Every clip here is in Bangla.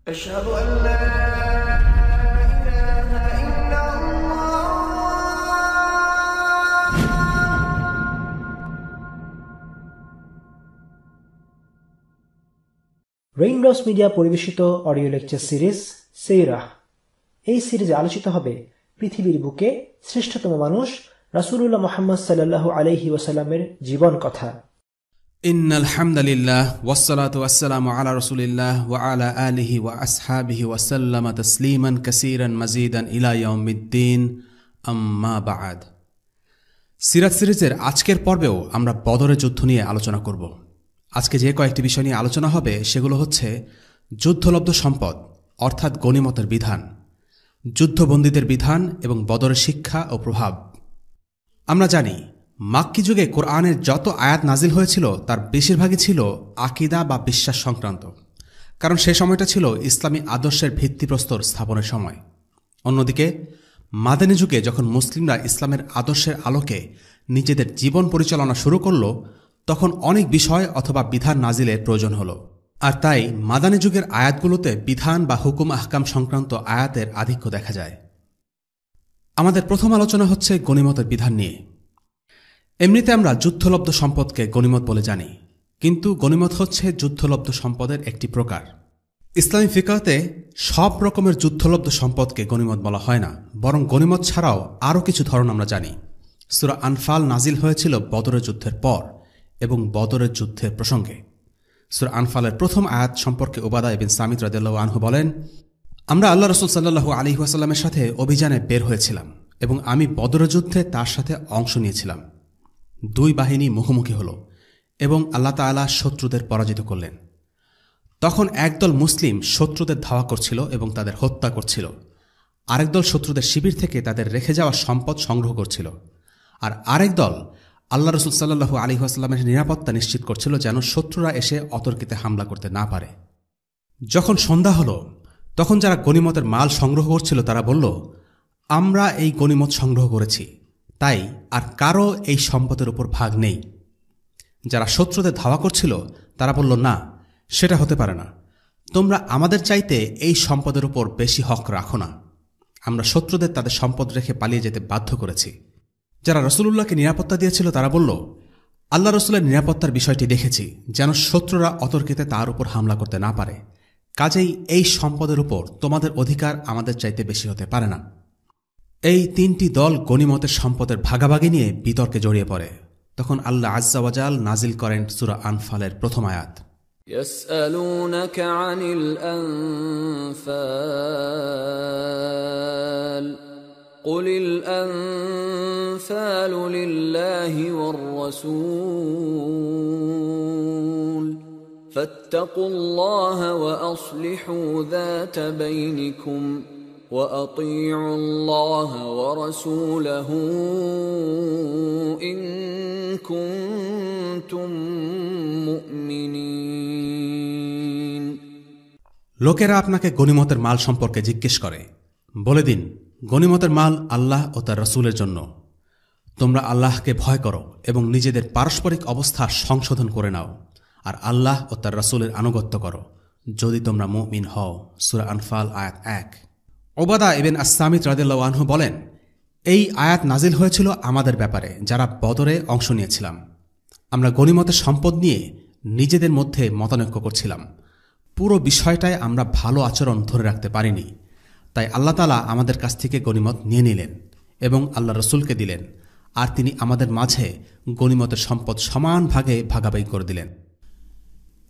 أشهد أن لا إله إلا الله রেইনড্রপস মিডিয়া পরিবেশিত অডিও লেকচার সিরিজ সিরাহ। এই সিরিজে আলোচিত হবে পৃথিবীর বুকে শ্রেষ্ঠতম মানুষ রাসূলুল্লাহ মুহাম্মদ সাল্লাল্লাহু আলাইহি ওয়াসাল্লামের জীবন কথা। ইন্নাল হামদালিল্লাহ ওয়াসসালাতু ওয়াসসালামু আলা রাসূলিল্লাহ ওয়া আলা আলিহি ওয়া আসহাবিহি ওয়া সাল্লামা তাসলিমান কাসীরান মাজিদান ইলা ইয়াউমিদ্দিন, আম্মা বা'দ। সিরাত সিরিজের আজকের পর্বেও আমরা বদরের যুদ্ধ নিয়ে আলোচনা করব। আজকে যে কয়েকটি বিষয় নিয়ে আলোচনা হবে সেগুলো হচ্ছে যুদ্ধলব্ধ সম্পদ অর্থাৎ গনিমতের বিধান, যুদ্ধবন্দীদের বিধান এবং বদরের শিক্ষা ও প্রভাব। আমরা জানি মাক্কি যুগে কোরআনের যত আয়াত নাজিল হয়েছিল তার বেশিরভাগই ছিল আকীদা বা বিশ্বাস সংক্রান্ত, কারণ সে সময়টা ছিল ইসলামী আদর্শের ভিত্তিপ্রস্তর স্থাপনের সময়। অন্যদিকে মাদানী যুগে যখন মুসলিমরা ইসলামের আদর্শের আলোকে নিজেদের জীবন পরিচালনা শুরু করল, তখন অনেক বিষয় অথবা বিধান নাজিলের প্রয়োজন হল। আর তাই মাদানী যুগের আয়াতগুলোতে বিধান বা হুকুম আহকাম সংক্রান্ত আয়াতের আধিক্য দেখা যায়। আমাদের প্রথম আলোচনা হচ্ছে গনিমতের বিধান নিয়ে। এমনিতে আমরা যুদ্ধলব্ধ সম্পদকে গনিমত বলে জানি, কিন্তু গনিমত হচ্ছে যুদ্ধলব্ধ সম্পদের একটি প্রকার। ইসলামী ফিকহতে সব রকমের যুদ্ধলব্ধ সম্পদকে গনিমত বলা হয় না, বরং গনিমত ছাড়াও আরও কিছু ধরন আমরা জানি। সূরা আনফাল নাজিল হয়েছিল বদরের যুদ্ধের পর এবং বদরের যুদ্ধের প্রসঙ্গে। সূরা আনফালের প্রথম আয়াত সম্পর্কে উবাদা ইবনে সামিত রাদিয়াল্লাহু আনহু বলেন, আমরা আল্লাহ রাসূল সাল্লাল্লাহু আলাইহি ওয়াসাল্লামের সাথে অভিযানে বের হয়েছিলাম এবং আমি বদরের যুদ্ধে তার সাথে অংশ নিয়েছিলাম। দুই বাহিনী মুখোমুখি হল এবং আল্লাহ তাআলা শত্রুদের পরাজিত করলেন। তখন একদল মুসলিম শত্রুদের ধাওয়া করছিল এবং তাদের হত্যা করছিল, আরেক দল শত্রুদের শিবির থেকে তাদের রেখে যাওয়া সম্পদ সংগ্রহ করছিল, আর আরেক দল আল্লাহ রাসূল সাল্লাল্লাহু আলাইহি ওয়াসাল্লামের নিরাপত্তা নিশ্চিত করছিল যেন শত্রুরা এসে অতর্কিতে হামলা করতে না পারে। যখন সন্ধ্যা হল তখন যারা গনিমতের মাল সংগ্রহ করছিল তারা বলল, আমরা এই গনিমত সংগ্রহ করেছি, তাই আর কারও এই সম্পদের উপর ভাগ নেই। যারা শত্রুদের ধাওয়া করছিল তারা বলল, না, সেটা হতে পারে না, তোমরা আমাদের চাইতে এই সম্পদের উপর বেশি হক রাখো না, আমরা শত্রুদের তাদের সম্পদ রেখে পালিয়ে যেতে বাধ্য করেছি। যারা রাসূলুল্লাহকে নিরাপত্তা দিয়েছিল তারা বলল, আল্লাহ রাসূলের নিরাপত্তার বিষয়টি দেখেছি যেন শত্রুরা অতর্কিতে তার উপর হামলা করতে না পারে, কাজেই এই সম্পদের উপর তোমাদের অধিকার আমাদের চাইতে বেশি হতে পারে না। এই তিনটি দল গনিমতের সম্পদের ভাগাভাগি নিয়ে বিতর্কে জড়িয়ে পড়ে। তখন আল্লাহ আজ্জা ওয়া জাল নাজিল করেন সূরা আনফালের প্রথম আয়াত, يسألونك عن الأنفال قل الأنفال لله والرسول فاتقوا الله وأصلحوا ذات بينكم وأطيعوا الله ورسوله إن كنتم مؤمنين। লোকেরা আপনাকে গনিমতের মাল সম্পর্কে জিজ্ঞেস করে, বলে দিন, গনিমতের মাল আল্লাহ ও তার রাসূলের জন্য। তোমরা আল্লাহকে ভয় করো এবং নিজেদের পারস্পরিক অবস্থা সংশোধন করে নাও, আর আল্লাহ ও তার রাসূলের আনুগত্য করো যদি তোমরা মুমিন হও। সূরা আনফাল আয়াত 1। উবাদা ইবনে আস-সামিত রাদিয়াল্লাহু আনহু বলেন, এই আয়াত নাজিল হয়েছিল আমাদের ব্যাপারে যারা বদরে অংশ নিয়েছিলাম। আমরা গনিমতের সম্পদ নিয়ে নিজেদের মধ্যে মতানৈক্য করছিলাম। পুরো বিষয়টায় আমরা ভালো আচরণ ধরে রাখতে পারিনি, তাই আল্লাহ তাআলা আমাদের কাছ থেকে গনিমত নিয়ে নিলেন এবং আল্লাহ রাসূলকে দিলেন, আর তিনি আমাদের মাঝে গনিমতের সম্পদ সমান ভাগে ভাগাভাগি করে দিলেন।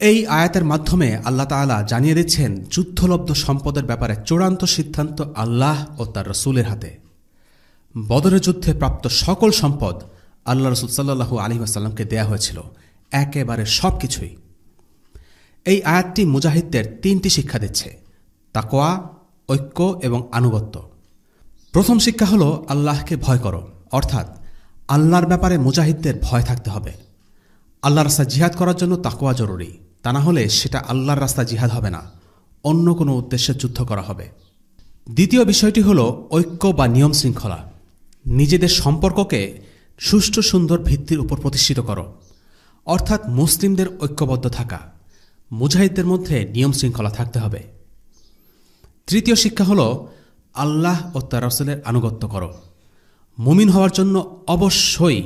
এই আয়াতের মাধ্যমে আল্লাহ তাআলা জানিয়ে দিচ্ছেন যুদ্ধলব্ধ সম্পদের ব্যাপারে চূড়ান্ত সিদ্ধান্ত আল্লাহ ও তার রাসূলের হাতে। বদরের যুদ্ধে প্রাপ্ত সকল সম্পদ আল্লাহ রাসূল সাল্লাল্লাহু আলাইহি ওয়াসাল্লামকে দেয়া হয়েছিল, একেবারে সবকিছুই। এই আয়াতটি মুজাহিদদের তিনটি শিক্ষা দিচ্ছে: তাকওয়া, ঐক্য এবং আনুগত্য। প্রথম শিক্ষা হল আল্লাহকে ভয় করো, অর্থাৎ আল্লাহর ব্যাপারে মুজাহিদদের ভয় থাকতে হবে। আল্লাহর রাস্তায় জিহাদ করার জন্য তাকওয়া জরুরি, তা না হলে সেটা আল্লাহর রাস্তায় জিহাদ হবে না, অন্য কোনো উদ্দেশ্যে যুদ্ধ করা হবে। দ্বিতীয় বিষয়টি হল ঐক্য বা নিয়ম শৃঙ্খলা। নিজেদের সম্পর্ককে সুষ্ঠু সুন্দর ভিত্তির উপর প্রতিষ্ঠিত করো, অর্থাৎ মুসলিমদের ঐক্যবদ্ধ থাকা। মুজাহিদদের মধ্যে নিয়ম শৃঙ্খলা থাকতে হবে। তৃতীয় শিক্ষা হল আল্লাহ ও তার রাসূলের আনুগত্য করো। মুমিন হওয়ার জন্য অবশ্যই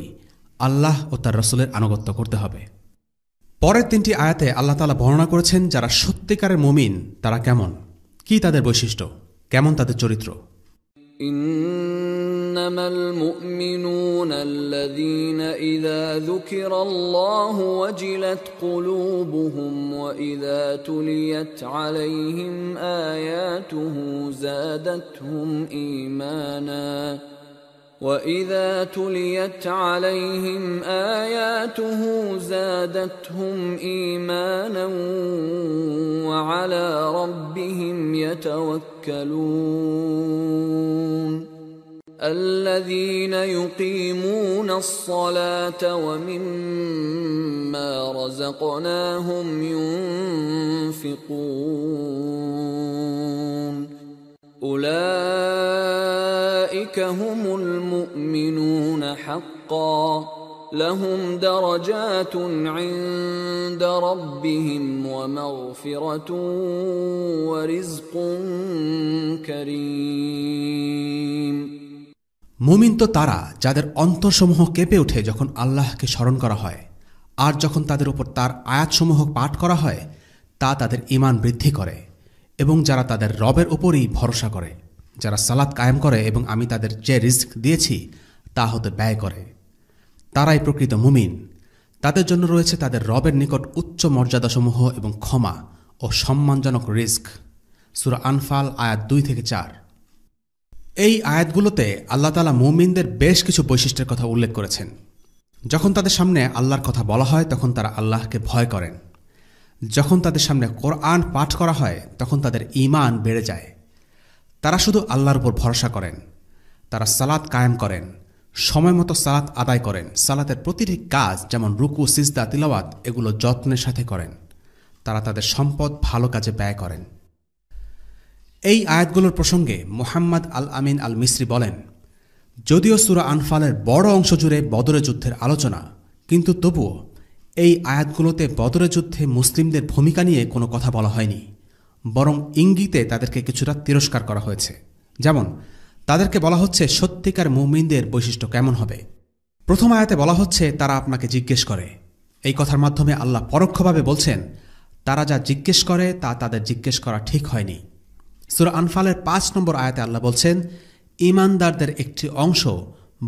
আল্লাহ ও তার রাসূলের আনুগত্য করতে হবে। পরের 3টি আয়াতে আল্লাহ তাআলা বর্ণনা করেছেন যারা সত্যিকারের মুমিন তারা কেমন, কি তাদের বৈশিষ্ট্য, কেমন তাদের চরিত্র। ইন্নামাল মুমিনুনা আল্লাযীনা ইযা যুকিরাল্লাহু ওয়াজিলাত কুলুবুহুম ওয়া ইযা তুলিয়াত আলাইহিম আয়াতুহু যাদাতহুম ঈমানা وَإِذَا تُلِيَتْ عَلَيْهِمْ آيَاتُهُ زَادَتْهُمْ إِيمَانًا وَعَلَى رَبِّهِمْ يَتَوَكَّلُونَ الَّذِينَ يُقِيمُونَ الصَّلَاةَ وَمِمَّا رَزَقْنَاهُمْ يُنْفِقُونَ أُولَئِكَ هُمُ الْمُؤْمِنُونَ حَقًّا لَهُمْ دَرَجَاتٌ عِندَ رَبِّهِمْ وَمَغْفِرَةٌ وَرِزْقٌ كَرِيمٌ। মুমিন তো তারা যাদের অন্তরসমূহ কেঁপে ওঠে যখন আল্লাহকে স্মরণ করা হয়, আর যখন তাদের উপর তার আয়াতসমূহ পাঠ করা হয় তা তাদের ঈমান বৃদ্ধি করে, এবং যারা তাদের রবের উপরই ভরসা করে, যারা সালাত কায়েম করে এবং আমি তাদের যে রিজক দিয়েছি তা হতে ব্যয় করে, তারাই প্রকৃত মুমিন। তাদের জন্য রয়েছে তাদের রবের নিকট উচ্চ মর্যাদাসমূহ এবং ক্ষমা ও সম্মানজনক রিজক। সূরা আনফাল আয়াত 2-4। এই আয়াতগুলোতে আল্লাহ তাআলা মুমিনদের বেশ কিছু বৈশিষ্ট্যের কথা উল্লেখ করেছেন। যখন তাদের সামনে আল্লাহর কথা বলা হয় তখন তারা আল্লাহকে ভয় করেন। যখন তাদের সামনে কোরআন পাঠ করা হয় তখন তাদের ঈমান বেড়ে যায়। তারা শুধু আল্লাহর উপর ভরসা করেন। তারা সালাত কায়েম করেন, সময়মতো সালাত আদায় করেন, সালাতের প্রতিটি কাজ যেমন রুকু, সিজদা, তিলাওয়াত এগুলো যত্নের সাথে করেন। তারা তাদের সম্পদ ভালো কাজে ব্যয় করেন। এই আয়াতগুলোর প্রসঙ্গে মুহাম্মদ আল আমিন আল মিসরি বলেন, যদিও সূরা আনফালের বড় অংশ জুড়ে বদরের যুদ্ধের আলোচনা, কিন্তু তবুও এই আয়াতগুলোতে বদরের যুদ্ধে মুসলিমদের ভূমিকা নিয়ে কোনো কথা বলা হয়নি, বরং ইঙ্গিতে তাদেরকে কিছুটা তিরস্কার করা হয়েছে। যেমন তাদেরকে বলা হচ্ছে সত্যিকার মুমিনদের বৈশিষ্ট্য কেমন হবে। প্রথম আয়াতে বলা হচ্ছে তারা আপনাকে জিজ্ঞেস করে। এই কথার মাধ্যমে আল্লাহ পরোক্ষভাবে বলছেন তারা যা জিজ্ঞেস করে তা তাদের জিজ্ঞেস করা ঠিক হয়নি। সূরা আনফালের 5 নম্বর আয়াতে আল্লাহ বলছেন ঈমানদারদের একটি অংশ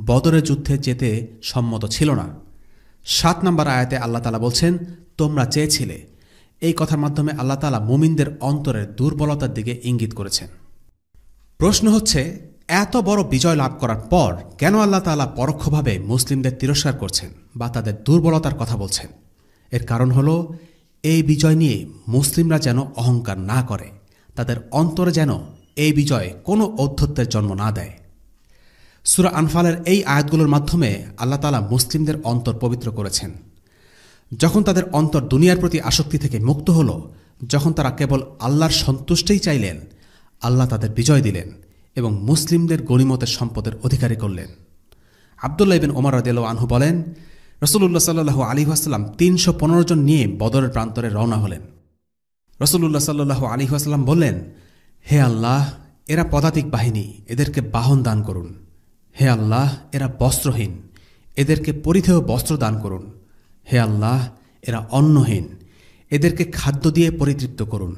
বদরের যুদ্ধে যেতে সম্মত ছিল না। 7 নম্বর আয়াতে আল্লাহ তাআলা বলছেন তোমরা চেয়েছিলে। এই কথার মাধ্যমে আল্লাহ তাআলা মুমিনদের অন্তরের দুর্বলতার দিকে ইঙ্গিত করেছেন। প্রশ্ন হচ্ছে এত বড় বিজয় লাভ করার পর কেন আল্লাহ তাআলা পরোক্ষভাবে মুসলিমদের তিরস্কার করছেন বা তাদের দুর্বলতার কথা বলছেন? এর কারণ হল এই বিজয় নিয়ে মুসলিমরা যেন অহংকার না করে, তাদের অন্তরে যেন এই বিজয় কোনো ঔদ্ধত্যের জন্ম না দেয়। সূরা আনফালের এই আয়াতগুলোর মাধ্যমে আল্লাহ তাআলা মুসলিমদের অন্তর পবিত্র করেছেন। যখন তাদের অন্তর দুনিয়ার প্রতি আসক্তি থেকে মুক্ত হল, যখন তারা কেবল আল্লাহর সন্তুষ্টিই চাইলেন, আল্লাহ তাদের বিজয় দিলেন এবং মুসলিমদের গনিমতের সম্পদের অধিকারী করলেন। আব্দুল্লাহ ইবনে ওমর রাদিয়াল্লাহু আনহু বলেন, রাসূলুল্লাহ সাল্লাল্লাহু আলাইহি ওয়াসাল্লাম 315 জন নিয়ে বদরের প্রান্তরে রওনা হলেন। রাসূলুল্লাহ সাল্লাল্লাহু আলাইহি ওয়াসাল্লাম বললেন, হে আল্লাহ, এরা পদাতিক বাহিনী, এদেরকে বাহন দান করুন। হে আল্লাহ, এরা বস্ত্রহীন, এদেরকে পরিধেয় বস্ত্র দান করুন। হে আল্লাহ, এরা অন্নহীন, এদেরকে খাদ্য দিয়ে পরিতৃপ্ত করুন।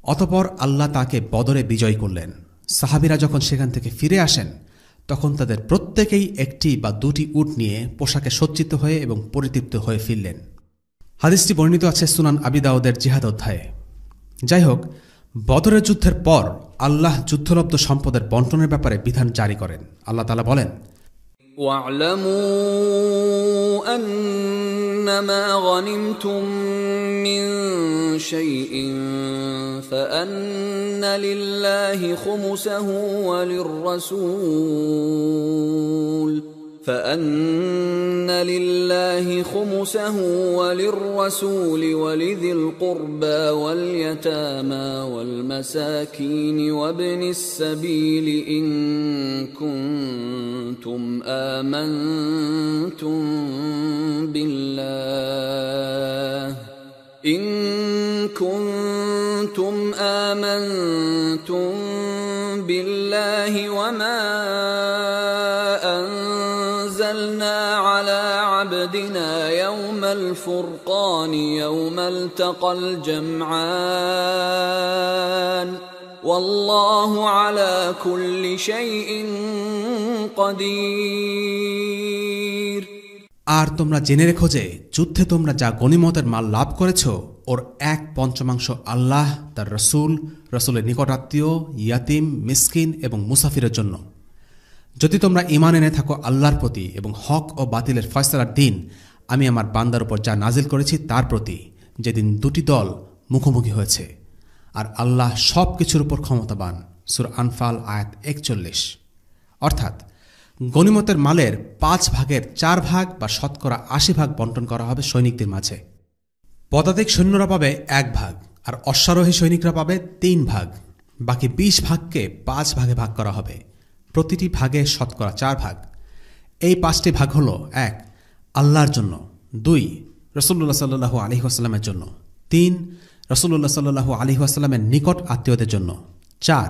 অতঃপর আল্লাহ তাকে বদরে বিজয় করলেন। সাহাবীরা যখন সেখান থেকে ফিরে আসেন তখন তাদের প্রত্যেকেই 1টি বা 2টি উট নিয়ে পোশাকে সজ্জিত হয়ে এবং পরিতৃপ্ত হয়ে ফিরলেন। হাদিসটি বর্ণিত আছে সুনান আবি দাউদের জিহাদ অধ্যায়ে। যাই হোক, বদরের যুদ্ধের পর আল্লাহ যুদ্ধলব্ধ সম্পদের বন্টনের ব্যাপারে বিধান জারি করেন। আল্লাহ তাআলা বলেন, وَاعْلَمُوا أَنَّمَا غَنِمْتُم مِّن شَيْءٍ فَأَنَّ لِلَّهِ خُمُسَهُ وللرسول ولذي القربى واليتامى والمساكين وابن السبيل إن كنتم أنتم آمنتم بالله وما أنزلنا على عبدنا يوم الفرقان يوم التقى الجمعان والله على كل شيء قدير। আর তোমরা জেনে রেখো যে যুদ্ধে তোমরা যা গনিমতের মাল লাভ করেছ ওর 1/5 আল্লাহ, তার রসুলের নিকটাত্মীয়, ইয়াতিম, মিসকিন এবং মুসাফিরের জন্য। যদি তোমরা ঈমান এনে থাকো আল্লাহর প্রতি এবং হক ও বাতিলের ফয়সালার দিন আমি আমার বান্দার উপর যা নাজিল করেছি তার প্রতি, যেদিন দুটি দল মুখোমুখি হয়েছে, আর আল্লাহ সব কিছুর উপর ক্ষমতাবান। সূরা আনফাল আয়াত 41। অর্থাৎ গনিমতের মালের 5/4 বা শতকরা 80 বন্টন করা হবে সৈনিকদের মাঝে। পদাতিক সৈন্যরা পাবে 1 ভাগ, আর অশ্বারোহী সৈনিকরা পাবে 3 ভাগ। বাকি 20 ভাগকে 5 ভাগে ভাগ করা হবে, প্রতিটি ভাগে শতকরা 4 ভাগ। এই 5টি ভাগ হল: 1 আল্লাহর জন্য, 2 রাসূলুল্লাহ সাল্লাল্লাহু আলাইহি ওয়াসাল্লামের জন্য, 3 রাসূলুল্লাহ সাল্লাল্লাহু আলাইহি ওয়াসাল্লামের নিকট আত্মীয়দের জন্য, 4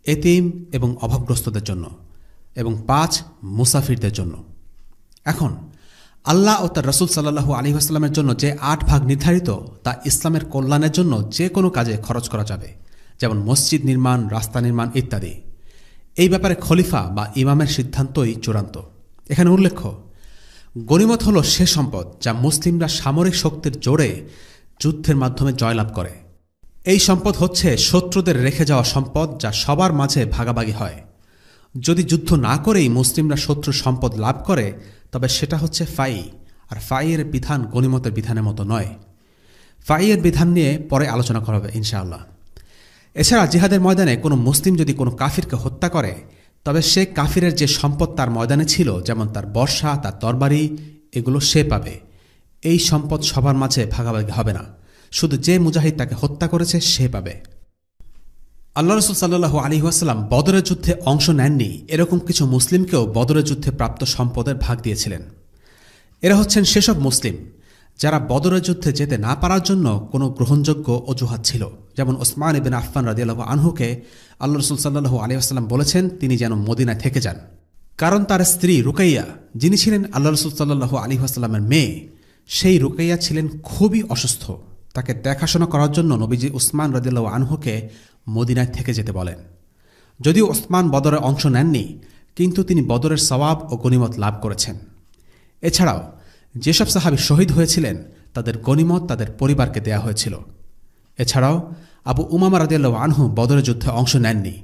এতিম এবং অভাবগ্রস্তদের জন্য, এবং 5 মুসাফিরদের জন্য। এখন আল্লাহ ও তার রাসূল সাল্লাল্লাহু আলাইহি ওয়াসাল্লামের জন্য যে 8 ভাগ নির্ধারিত তা ইসলামের কল্যাণের জন্য যে কোনো কাজে খরচ করা যাবে, যেমন মসজিদ নির্মাণ, রাস্তা নির্মাণ ইত্যাদি। এই ব্যাপারে খলিফা বা ইমামের সিদ্ধান্তই চূড়ান্ত। এখানে উল্লেখ্য, গনিমত হল সে সম্পদ যা মুসলিমরা সামরিক শক্তির জোরে যুদ্ধের মাধ্যমে জয়লাভ করে। এই সম্পদ হচ্ছে শত্রুদের রেখে যাওয়া সম্পদ যা সবার মাঝে ভাগাভাগি হয়। যদি যুদ্ধ না করেই মুসলিমরা শত্রুর সম্পদ লাভ করে তবে সেটা হচ্ছে ফাই, আর ফাইয়ের বিধান গনিমতের বিধানের মতো নয়। ফাইয়ের বিধান নিয়ে পরে আলোচনা করা হবে ইনশাআল্লাহ। এছাড়া জিহাদের ময়দানে কোনো মুসলিম যদি কোনো কাফিরকে হত্যা করে তবে সে কাফিরের যে সম্পদ তার ময়দানে ছিল, যেমন তার বর্শা, তার তরবারি, এগুলো সে পাবে। এই সম্পদ সবার মাঝে ভাগাভাগি হবে না, শুধু যে মুজাহিদ তাকে হত্যা করেছে সে পাবে। আল্লাহ রাসূল সাল্লাল্লাহু আলাইহি ওয়াসাল্লাম বদরের যুদ্ধে অংশ নেননি এরকম কিছু মুসলিমকেও বদরের যুদ্ধে প্রাপ্ত সম্পদের ভাগ দিয়েছিলেন। এরা হচ্ছেন সেসব মুসলিম যারা বদরের যুদ্ধে যেতে না পারার জন্য কোনো গ্রহণযোগ্য অজুহাত ছিল, যেমন ওসমান ইবনে আফফান রাদিয়াল্লাহু আনহুকে আল্লাহ রাসূল সাল্লাল্লাহু আলাইহি ওয়াসাল্লাম বলেছেন তিনি যেন মদিনায় থেকে যান, কারণ তার স্ত্রী রুকাইয়া, যিনি ছিলেন আল্লাহ রাসূল সাল্লাল্লাহু আলাইহি ওয়াসাল্লামের মেয়ে, সেই রুকাইয়া ছিলেন খুবই অসুস্থ। তাকে দেখাশোনা করার জন্য নবীজি উসমান রাদিয়াল্লাহু আনহুকে মদিনায় থেকে যেতে বলেন। যদিও ওসমান বদরে অংশ নেননি, কিন্তু তিনি বদরের সওয়াব ও গনিমত লাভ করেছেন। এছাড়াও যেসব সাহাবী শহীদ হয়েছিলেন তাদের গনিমত তাদের পরিবারকে দেয়া হয়েছিল। এছাড়াও আবু উমামা রাদিয়াল্লাহু আনহু বদরের যুদ্ধে অংশ নেননি।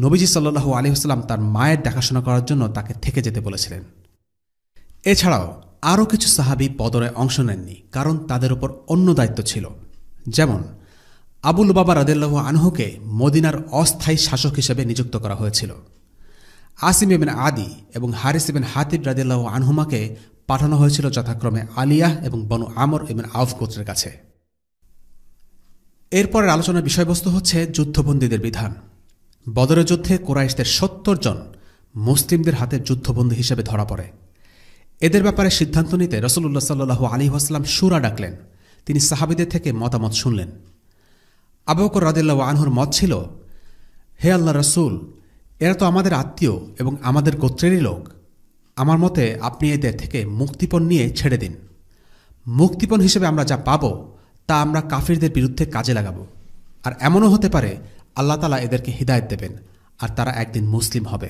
নবীজি সাল্লাল্লাহু আলাইহি ওয়াসাল্লাম তার মায়ের দেখাশোনা করার জন্য তাকে থেকে যেতে বলেছিলেন। এছাড়াও আরও কিছু সাহাবী বদরে অংশ নেননি, কারণ তাদের উপর অন্য দায়িত্ব ছিল। যেমন আবু লুবাবা রাদিয়াল্লাহু আনহুকে মদিনার অস্থায়ী শাসক হিসেবে নিযুক্ত করা হয়েছিল। আসিম ইবনে আদি এবং হারিস ইবনে হাতিব রাদিয়াল্লাহু আনহুমাকে পাঠানো হয়েছিল যথাক্রমে আলিয়াহ এবং বনু আমর ইবনে আউফ গোত্রের কাছে। এরপরের আলোচনার বিষয়বস্তু হচ্ছে যুদ্ধবন্দীদের বিধান। বদরের যুদ্ধে কুরাইশদের 70 জন মুসলিমদের হাতে যুদ্ধবন্দী হিসেবে ধরা পড়ে। এদের ব্যাপারে সিদ্ধান্ত নিতে রাসূলুল্লাহ সাল্লাল্লাহু আলাইহি ওয়াসাল্লাম শুরা ডাকলেন। তিনি সাহাবীদের থেকে মতামত শুনলেন। আবু বকর রাদিয়াল্লাহু আনহুর মত ছিল, হে আল্লাহর রাসূল, এরা তো আমাদের আত্মীয় এবং আমাদের গোত্রেরই লোক। আমার মতে আপনি এদের থেকে মুক্তিপণ নিয়ে ছেড়ে দিন। মুক্তিপণ হিসেবে আমরা যা পাব তা আমরা কাফিরদের বিরুদ্ধে কাজে লাগাব, আর এমনও হতে পারে আল্লাহ তাআলা এদেরকে হিদায়াত দেবেন আর তারা একদিন মুসলিম হবে।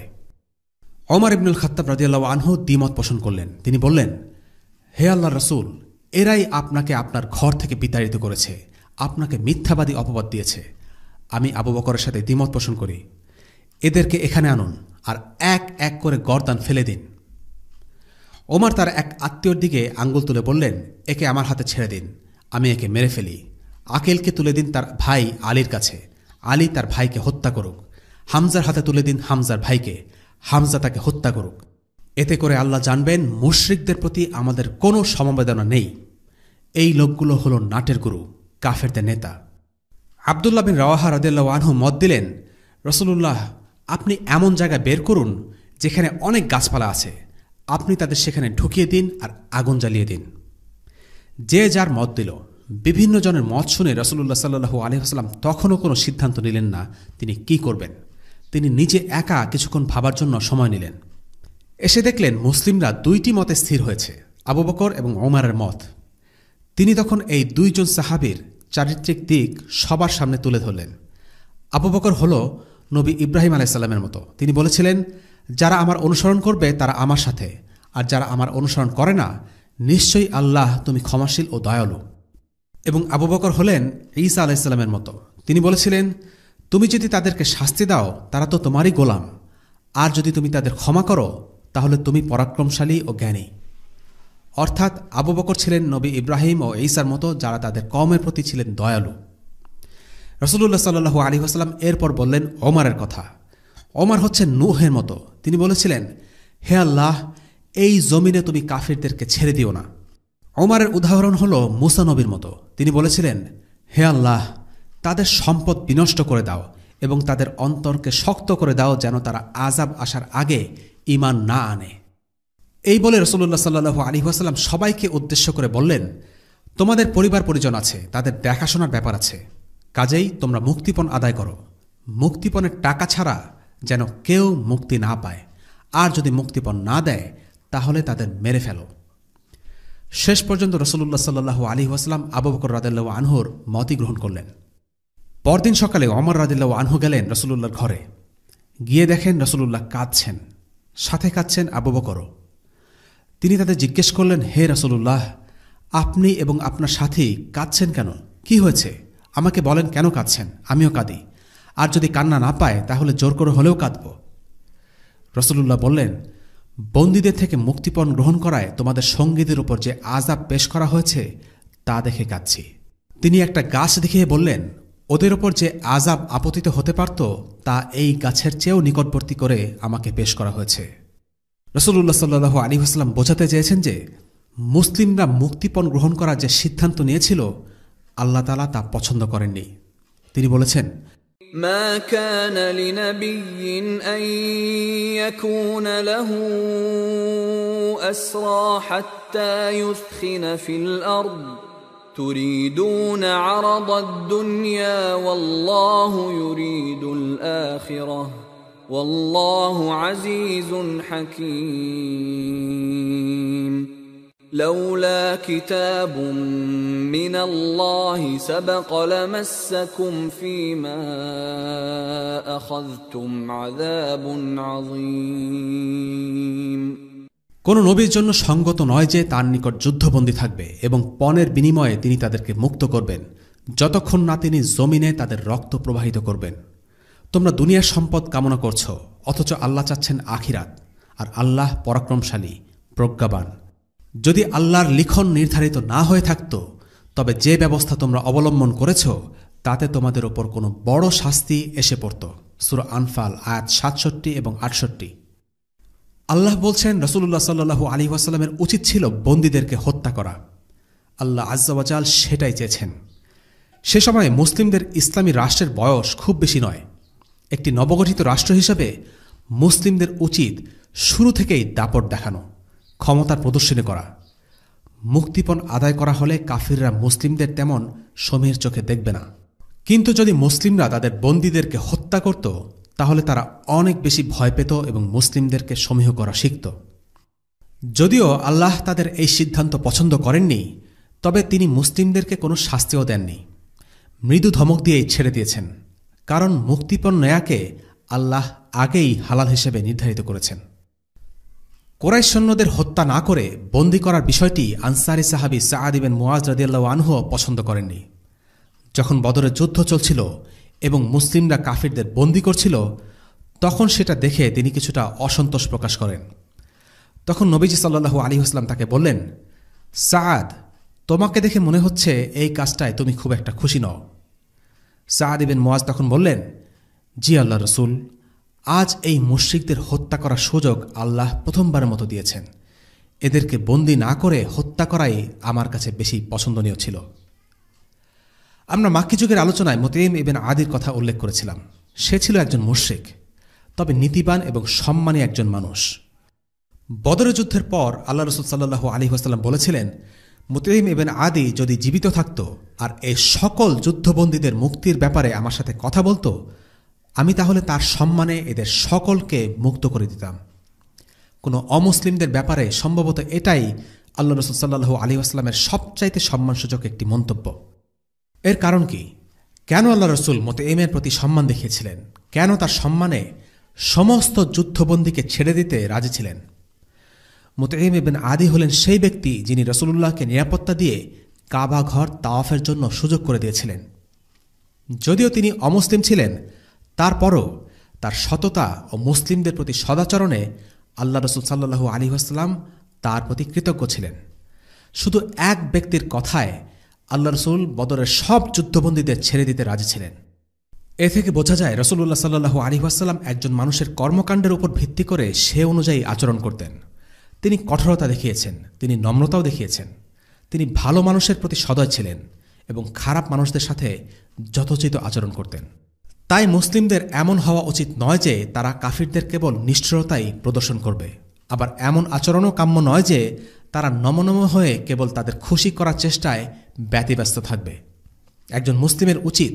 ওমর ইবনুল খাত্তাব রাদিয়াল্লাহু আনহু দ্বিমত পোষণ করলেন। তিনি বললেন, হে আল্লাহর রাসূল, এরাই আপনাকে আপনার ঘর থেকে বিতাড়িত করেছে, আপনাকে মিথ্যাবাদী অপবাদ দিয়েছে। আমি আবু বকরের সাথে দ্বিমত পোষণ করি। এদেরকে এখানে আনুন আর এক এক করে গর্দান ফেলে দিন। ওমর তার এক আত্মীয়র দিকে আঙ্গুল তুলে বললেন, একে আমার হাতে ছেড়ে দিন, আমি একে মেরে ফেলি। আকিলকে তুলে দিন তার ভাই আলীর কাছে, আলী তার ভাইকে হত্যা করুক। হামজার হাতে তুলে দিন হামজার ভাইকে, হামজা তাকে হত্যা করুক। এতে করে আল্লাহ জানবেন মুশরিকদের প্রতি আমাদের কোনো সমবেদনা নেই। এই লোকগুলো হল নাটের গুরু, কাফেরদের নেতা। আব্দুল্লাহ বিন রাওয়াহা রাদিয়াল্লাহু আনহু মত দিলেন, রাসূলুল্লাহ, আপনি এমন জায়গা বের করুন যেখানে অনেক গাছপালা আছে, আপনি তাদের সেখানে ঢুকিয়ে দিন আর আগুন জ্বালিয়ে দিন। যে যার মত দিল। বিভিন্ন জনের মত শুনে রাসূলুল্লাহ সাল্লাল্লাহু আলাইহি ওয়াসাল্লাম তখনও কোনো সিদ্ধান্ত নিলেন না তিনি কি করবেন। তিনি নিজে একা কিছুক্ষণ ভাবার জন্য সময় নিলেন। এসে দেখলেন মুসলিমরা দুইটি মতে স্থির হয়েছে, আবু বকর এবং ওমরের মত। তিনি তখন এই দুইজন সাহাবীর চারিত্রিক দিক সবার সামনে তুলে ধরলেন। আবু বকর হল নবী ইব্রাহিম আলাইহিস সালামের মতো। তিনি বলেছিলেন, যারা আমার অনুসরণ করবে তারা আমার সাথে, আর যারা আমার অনুসরণ করে না, নিশ্চয়ই আল্লাহ তুমি ক্ষমাশীল ও দয়ালু। এবং আবু বকর হলেন ঈসা আলাইহিস সালামের মতো। তিনি বলেছিলেন, তুমি যদি তাদেরকে শাস্তি দাও তারা তো তোমারই গোলাম, আর যদি তুমি তাদের ক্ষমা করো তাহলে তুমি পরাক্রমশালী ও জ্ঞানী। অর্থাৎ আবু বকর ছিলেন নবী ইব্রাহিম ও ঈসার মতো, যারা তাদের কওমের প্রতি ছিলেন দয়ালু। রাসূলুল্লাহ সাল্লাল্লাহু আলাইহি ওয়াসাল্লাম এরপর বললেন ওমরের কথা। ওমর হচ্ছেন নূহের মতো। তিনি বলেছিলেন, হে আল্লাহ, এই জমিনে তুমি কাফিরদেরকে ছেড়ে দিও না। ওমরের উদাহরণ হল মূসা নবীর মতো। তিনি বলেছিলেন, হে আল্লাহ, তাদের সম্পদ বিনষ্ট করে দাও এবং তাদের অন্তরকে শক্ত করে দাও যেন তারা আযাব আসার আগে ঈমান না আনে। এই বলে রাসূলুল্লাহ সাল্লাল্লাহু আলাইহি ওয়াসাল্লাম সবাইকে উদ্দেশ্য করে বললেন, তোমাদের পরিবার পরিজন আছে, তাদের দেখাশোনার ব্যাপার আছে, কাজেই তোমরা মুক্তিপণ আদায় করো। মুক্তিপণের টাকা ছাড়া যেন কেউ মুক্তি না পায়, আর যদি মুক্তিপণ না দেয় তাহলে তাদের মেরে ফেলো। শেষ পর্যন্ত রাসূলুল্লাহ সাল্লাল্লাহু আলাইহি ওয়াসাল্লাম আবু বকর রাদিয়াল্লাহু আনহুর মতই গ্রহণ করলেন। পরদিন সকালে ওমর রাদিয়াল্লাহু আনহু গেলেন রাসূলুল্লাহর ঘরে। গিয়ে দেখেন রাসূলুল্লাহ কাঁদছেন, সাথে কাঁদছেন আবু বকরও। তিনি তাদের জিজ্ঞেস করলেন, হে রাসূলুল্লাহ, আপনি এবং আপনার সাথী কাঁদছেন কেন? কি হয়েছে? আমাকে বলেন কেন কাঁদছেন, আমিও কাঁদি, আর যদি কান্না না পায় তাহলে জোর করে হলেও কাঁদব। রাসূলুল্লাহ বললেন, বন্দীদের থেকে মুক্তিপণ গ্রহণ করায় তোমাদের সঙ্গীদের উপর যে আযাব পেশ করা হয়েছে তা দেখে কাঁদছি। তিনি একটা গাছ দেখিয়ে বললেন, ওদের ওপর যে আযাব আপতিত হতে পারত তা এই গাছের চেয়েও নিকটবর্তী করে আমাকে পেশ করা হয়েছে। রাসূলুল্লাহ সাল্লাল্লাহু আলাইহি ওয়াসাল্লাম বোঝাতে চেয়েছেন যে মুসলিমরা মুক্তিপণ গ্রহণ করার যে সিদ্ধান্ত নিয়েছিল আল্লাহ তাআলা তা পছন্দ করেননি। তিনি বলেছেন, ما كان لنبي أن يكون له أسرى حتى يثخن في الأرض تريدون عرض الدنيا والله يريد الآخرة والله عزيز حكيم لولا كتاب من الله سبق لمسكم فيما أخذتم عذاب عظيم। কোন নবীর জন্য সঙ্গত নয় যে তার নিকট যুদ্ধবন্দী থাকবে এবং পণের বিনিময়ে তিনি তাদেরকে মুক্ত করবেন, যতক্ষণ না তিনি জমিনে তাদের রক্ত প্রবাহিত করবেন। তোমরা দুনিয়ার সম্পদ কামনা করছ, অথচ আল্লাহ চাচ্ছেন আখিরাত, আর আল্লাহ পরাক্রমশালী, প্রজ্ঞাবান। যদি আল্লাহর লিখন নির্ধারিত না হয়ে থাকত তবে যে ব্যবস্থা তোমরা অবলম্বন করেছ তাতে তোমাদের ওপর কোনো বড় শাস্তি এসে পড়ত। সূরা আনফাল আয়াত ৬৭ এবং ৬৮। আল্লাহ বলছেন রাসূলুল্লাহ সাল্লাল্লাহু আলাইহি ওয়াসাল্লামের উচিত ছিল বন্দীদেরকে হত্যা করা। আল্লাহ আজ্জা ওয়া জাল সেটাই চেয়েছেন। সে সময়ে মুসলিমদের ইসলামী রাষ্ট্রের বয়স খুব বেশি নয়। একটি নবগঠিত রাষ্ট্র হিসেবে মুসলিমদের উচিত শুরু থেকেই দাপট দেখানো, ক্ষমতার প্রদর্শনী করা। মুক্তিপণ আদায় করা হলে কাফিররা মুসলিমদের তেমন সমীহের চোখে দেখবে না। কিন্তু যদি মুসলিমরা তাদের বন্দীদেরকে হত্যা করত তাহলে তারা অনেক বেশি ভয় পেত এবং মুসলিমদেরকে সমীহ করা শিখত। যদিও আল্লাহ তাদের এই সিদ্ধান্ত পছন্দ করেননি, তবে তিনি মুসলিমদেরকে কোনো শাস্তিও দেননি, মৃদু ধমক দিয়েই ছেড়ে দিয়েছেন, কারণ মুক্তিপণ নেয়াকে আল্লাহ আগেই হালাল হিসেবে নির্ধারিত করেছেন। কুরাইশ সৈন্যদের হত্যা না করে বন্দী করার বিষয়টি আনসারী সাহাবী সাআদ ইবনে মুআয রাদিয়াল্লাহু আনহু পছন্দ করেননি। যখন বদরের যুদ্ধ চলছিল এবং মুসলিমরা কাফিরদের বন্দী করছিল, তখন সেটা দেখে তিনি কিছুটা অসন্তোষ প্রকাশ করেন। তখন নবীজি সাল্লাল্লাহু আলাইহি ওয়াসাল্লাম তাকে বললেন, সাআদ, তোমাকে দেখে মনে হচ্ছে এই কাজটায় তুমি খুব একটা খুশি নও। সাআদ ইবনে মুআয তখন বললেন, জি আল্লাহর রাসূল, আজ এই মুশরিকদের হত্যা করার সুযোগ আল্লাহ প্রথমবারের মতো দিয়েছেন। এদেরকে বন্দী না করে হত্যা করাই আমার কাছে বেশি পছন্দনীয় ছিল। আমরা মাক্কী যুগের আলোচনায় মুতাইম ইবনে আদির কথা উল্লেখ করেছিলাম। সে ছিল একজন মুশরিক, তবে নীতিবান এবং সম্মানী একজন মানুষ। বদরের যুদ্ধের পর আল্লাহ রাসূল সাল্লাল্লাহু আলাইহি ওয়াসাল্লাম বলেছিলেন, মুতঈম ইবনে আদি যদি জীবিত থাকত আর এই সকল যুদ্ধবন্দীদের মুক্তির ব্যাপারে আমার সাথে কথা বলতো, আমি তাহলে তার সম্মানে এদের সকলকে মুক্ত করে দিতাম। কোনো অমুসলিমদের ব্যাপারে সম্ভবত এটাই আল্লাহ রাসূল সাল্লাল্লাহু আলাইহি ওয়াসাল্লামের সবচাইতে সম্মানসূচক একটি মন্তব্য। এর কারণ কি? কেন আল্লাহ রাসূল মুতঈমের প্রতি সম্মান দেখিয়েছিলেন? কেন তার সম্মানে সমস্ত যুদ্ধবন্দীকে ছেড়ে দিতে রাজি ছিলেন? মুতঈম ইবনে আদি হলেন সেই ব্যক্তি যিনি রাসূলুল্লাহকে নিরাপত্তা দিয়ে কাবা ঘর তাওয়াফের জন্য সুযোগ করে দিয়েছিলেন। যদিও তিনি অমুসলিম ছিলেন, তারপরও তার সততা ও মুসলিমদের প্রতি সদাচরণে আল্লাহ রাসূল সাল্লাল্লাহু আলাইহি ওয়াসাল্লাম তার প্রতি কৃতজ্ঞ ছিলেন। শুধু এক ব্যক্তির কথায় আল্লাহ রাসূল বদরের সব যুদ্ধবন্দীদের ছেড়ে দিতে রাজি ছিলেন। এ থেকে বোঝা যায় রাসূলুল্লাহ সাল্লাল্লাহু আলাইহি ওয়াসাল্লাম একজন মানুষের কর্মকাণ্ডের উপর ভিত্তি করে সে অনুযায়ী আচরণ করতেন। তিনি কঠোরতা দেখিয়েছেন, তিনি নম্রতাও দেখিয়েছেন, তিনি ভালো মানুষের প্রতি সদয় ছিলেন এবং খারাপ মানুষদের সাথে যথোচিত আচরণ করতেন। তাই মুসলিমদের এমন হওয়া উচিত নয় যে তারা কাফিরদের কেবল নিষ্ঠুরতাই প্রদর্শন করবে, আবার এমন আচরণও কাম্য নয় যে তারা নমনম হয়ে কেবল তাদের খুশি করার চেষ্টায় ব্যতিব্যস্ত থাকবে। একজন মুসলিমের উচিত